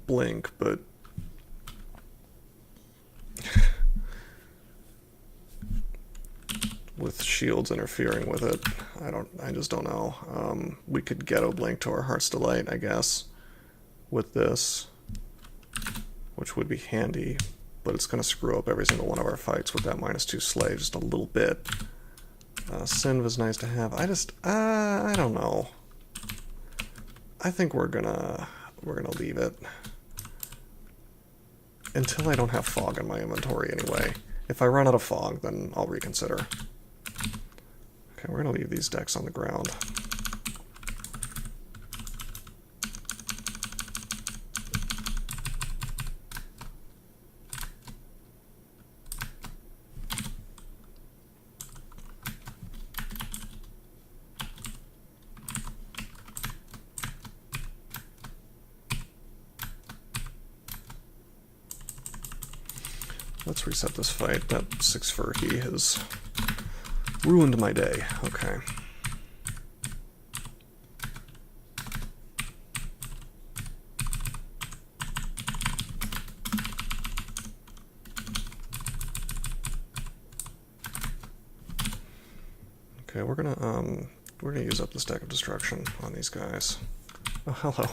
Blink, but with shields interfering with it, I just don't know. We could Ghetto Blink to our Heart's Delight, I guess, with this, which would be handy, but it's going to screw up every single one of our fights with that -2 Slay just a little bit. Sinv is nice to have. I don't know. I think we're gonna leave it until I don't have Fog in my inventory anyway. If I run out of Fog, then I'll reconsider. Okay, we're gonna leave these decks on the ground. Let's reset this fight. That 6 Furky has ruined my day. Okay. Okay, we're gonna use up this deck of destruction on these guys. Oh, hello.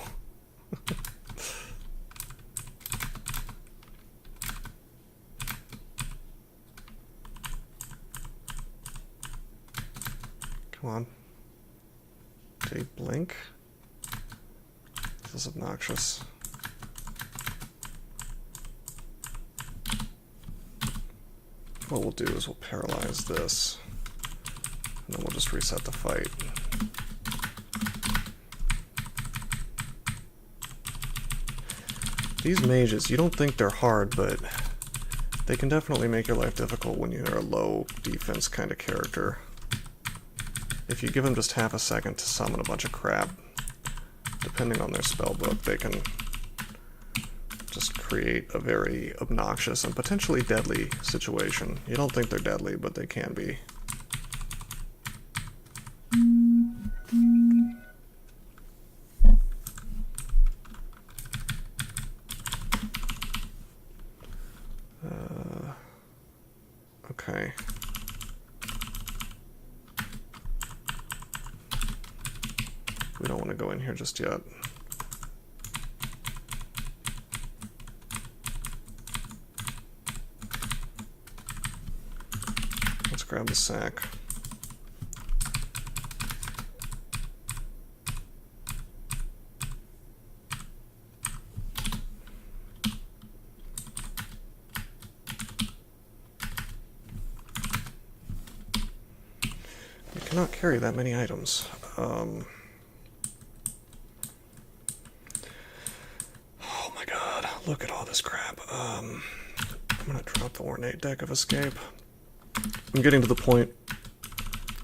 Come on. Okay, Blink. This is obnoxious. What we'll do is we'll paralyze this, and then we'll just reset the fight. These mages, you don't think they're hard, but they can definitely make your life difficult when you're a low defense kind of character. If you give them just half a second to summon a bunch of crap, depending on their spellbook, they can just create a very obnoxious and potentially deadly situation. You don't think they're deadly, but they can be. Okay. We don't want to go in here just yet. Let's grab the sack. You cannot carry that many items. Look at all this crap. I'm gonna drop the Ornate deck of Escape. I'm getting to the point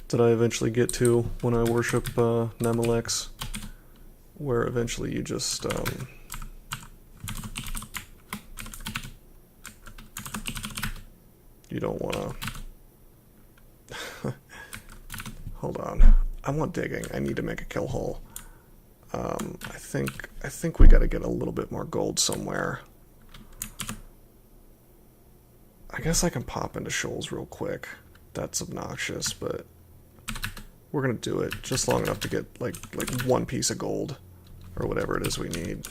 that I eventually get to when I worship Nemelex, where eventually you just you don't wanna hold on. I want digging. I need to make a kill hole. I think we got to get a little bit more gold somewhere. I guess I can pop into shoals real quick. That's obnoxious, but we're gonna do it just long enough to get like one piece of gold or whatever it is we need.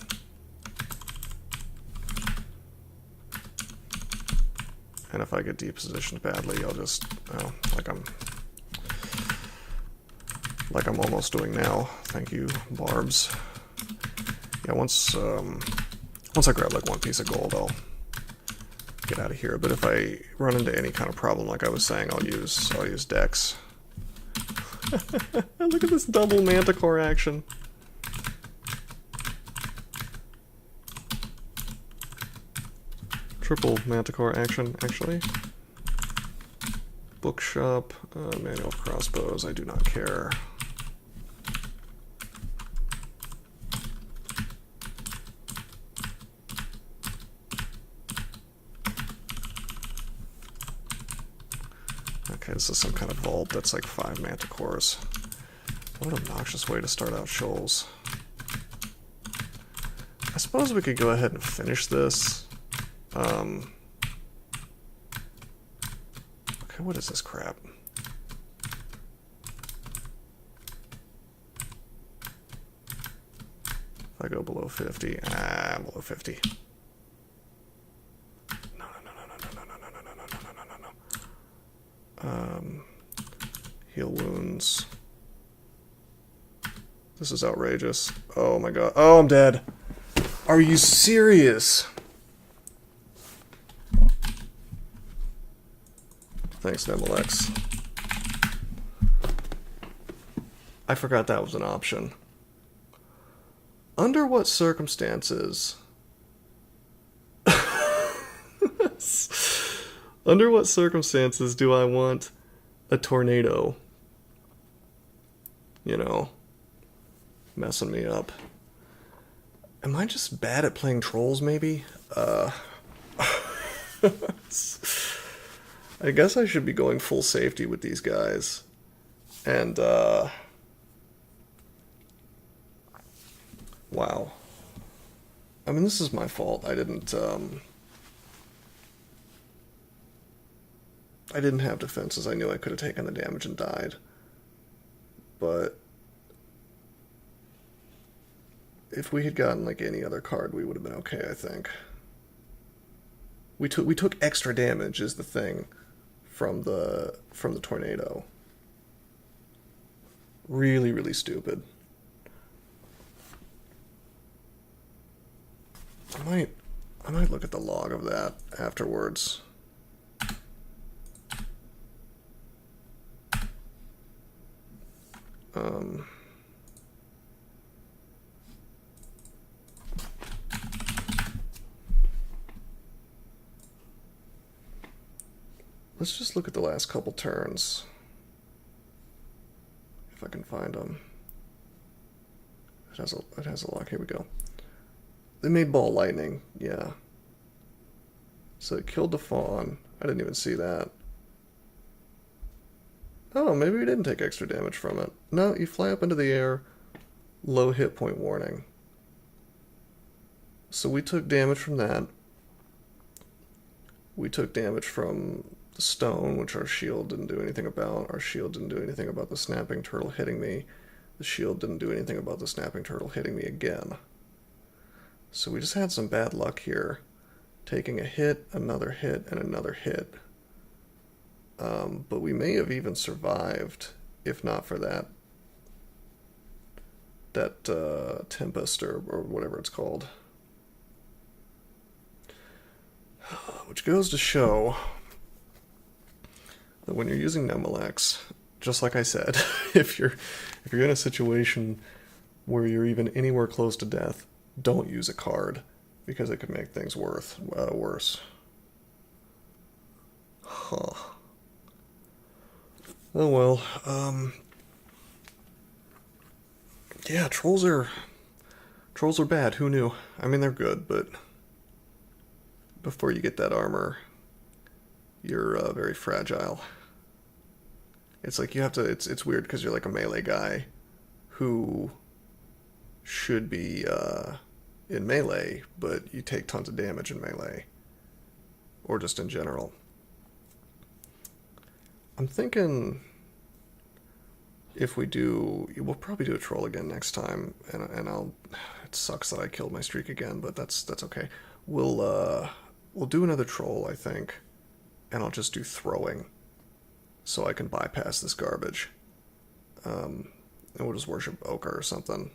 And if I get depositioned badly, I'll just, oh, like I'm almost doing now. Thank you, Barbs. Yeah, once I grab like one piece of gold, I'll get out of here. But if I run into any kind of problem, like I was saying, I'll use Dex. Look at this double Manticore action. Triple Manticore action, actually. Bookshop, manual crossbows, I do not care. Okay, this is some kind of vault that's like 5 Manticores. What an obnoxious way to start out shoals. I suppose we could go ahead and finish this. Okay, what is this crap? If I go below 50, I'm below 50. No. Heal wounds. This is outrageous. Oh my god. Oh, I'm dead. Are you serious? Thanks, Nemelex. I forgot that was an option. Under what circumstances? Under what circumstances do I want a tornado? You know, messing me up. Am I just bad at playing trolls, maybe? I guess I should be going full safety with these guys. And, wow. I mean, this is my fault. I didn't have defenses. I knew I could have taken the damage and died. But if we had gotten like any other card, we would have been okay, I think. We took extra damage is the thing from the tornado. Really, really stupid. I might look at the log of that afterwards. Let's just look at the last couple turns. If I can find them. It has a lock. Here we go. They made ball lightning. Yeah. So it killed the fawn. I didn't even see that. Oh, maybe we didn't take extra damage from it. No, you fly up into the air. Low hit point warning. So we took damage from that. We took damage from the stone, which our shield didn't do anything about. Our shield didn't do anything about the snapping turtle hitting me. The shield didn't do anything about the snapping turtle hitting me again. So we just had some bad luck here. Taking a hit, another hit, and another hit. But we may have even survived if not for that Tempest or whatever it's called. Which goes to show that when you're using Nemelex, just like I said, if you're in a situation where you're even anywhere close to death, don't use a card because it could make things worse. Huh. Oh well. Yeah, trolls are bad. Who knew? I mean, they're good, but before you get that armor, you're very fragile. It's like you have to. It's weird because you're like a melee guy who should be in melee, but you take tons of damage in melee. Or just in general. I'm thinking if we do, we'll probably do a troll again next time, and I'll. It sucks that I killed my streak again, but that's okay. We'll do another troll, I think, and I'll just do throwing, so I can bypass this garbage. And we'll just worship Ochre or something.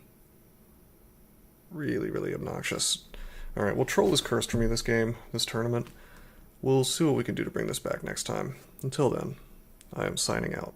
Really, really obnoxious. All right, well, troll is cursed for me this game, this tournament. We'll see what we can do to bring this back next time. Until then, I am signing out.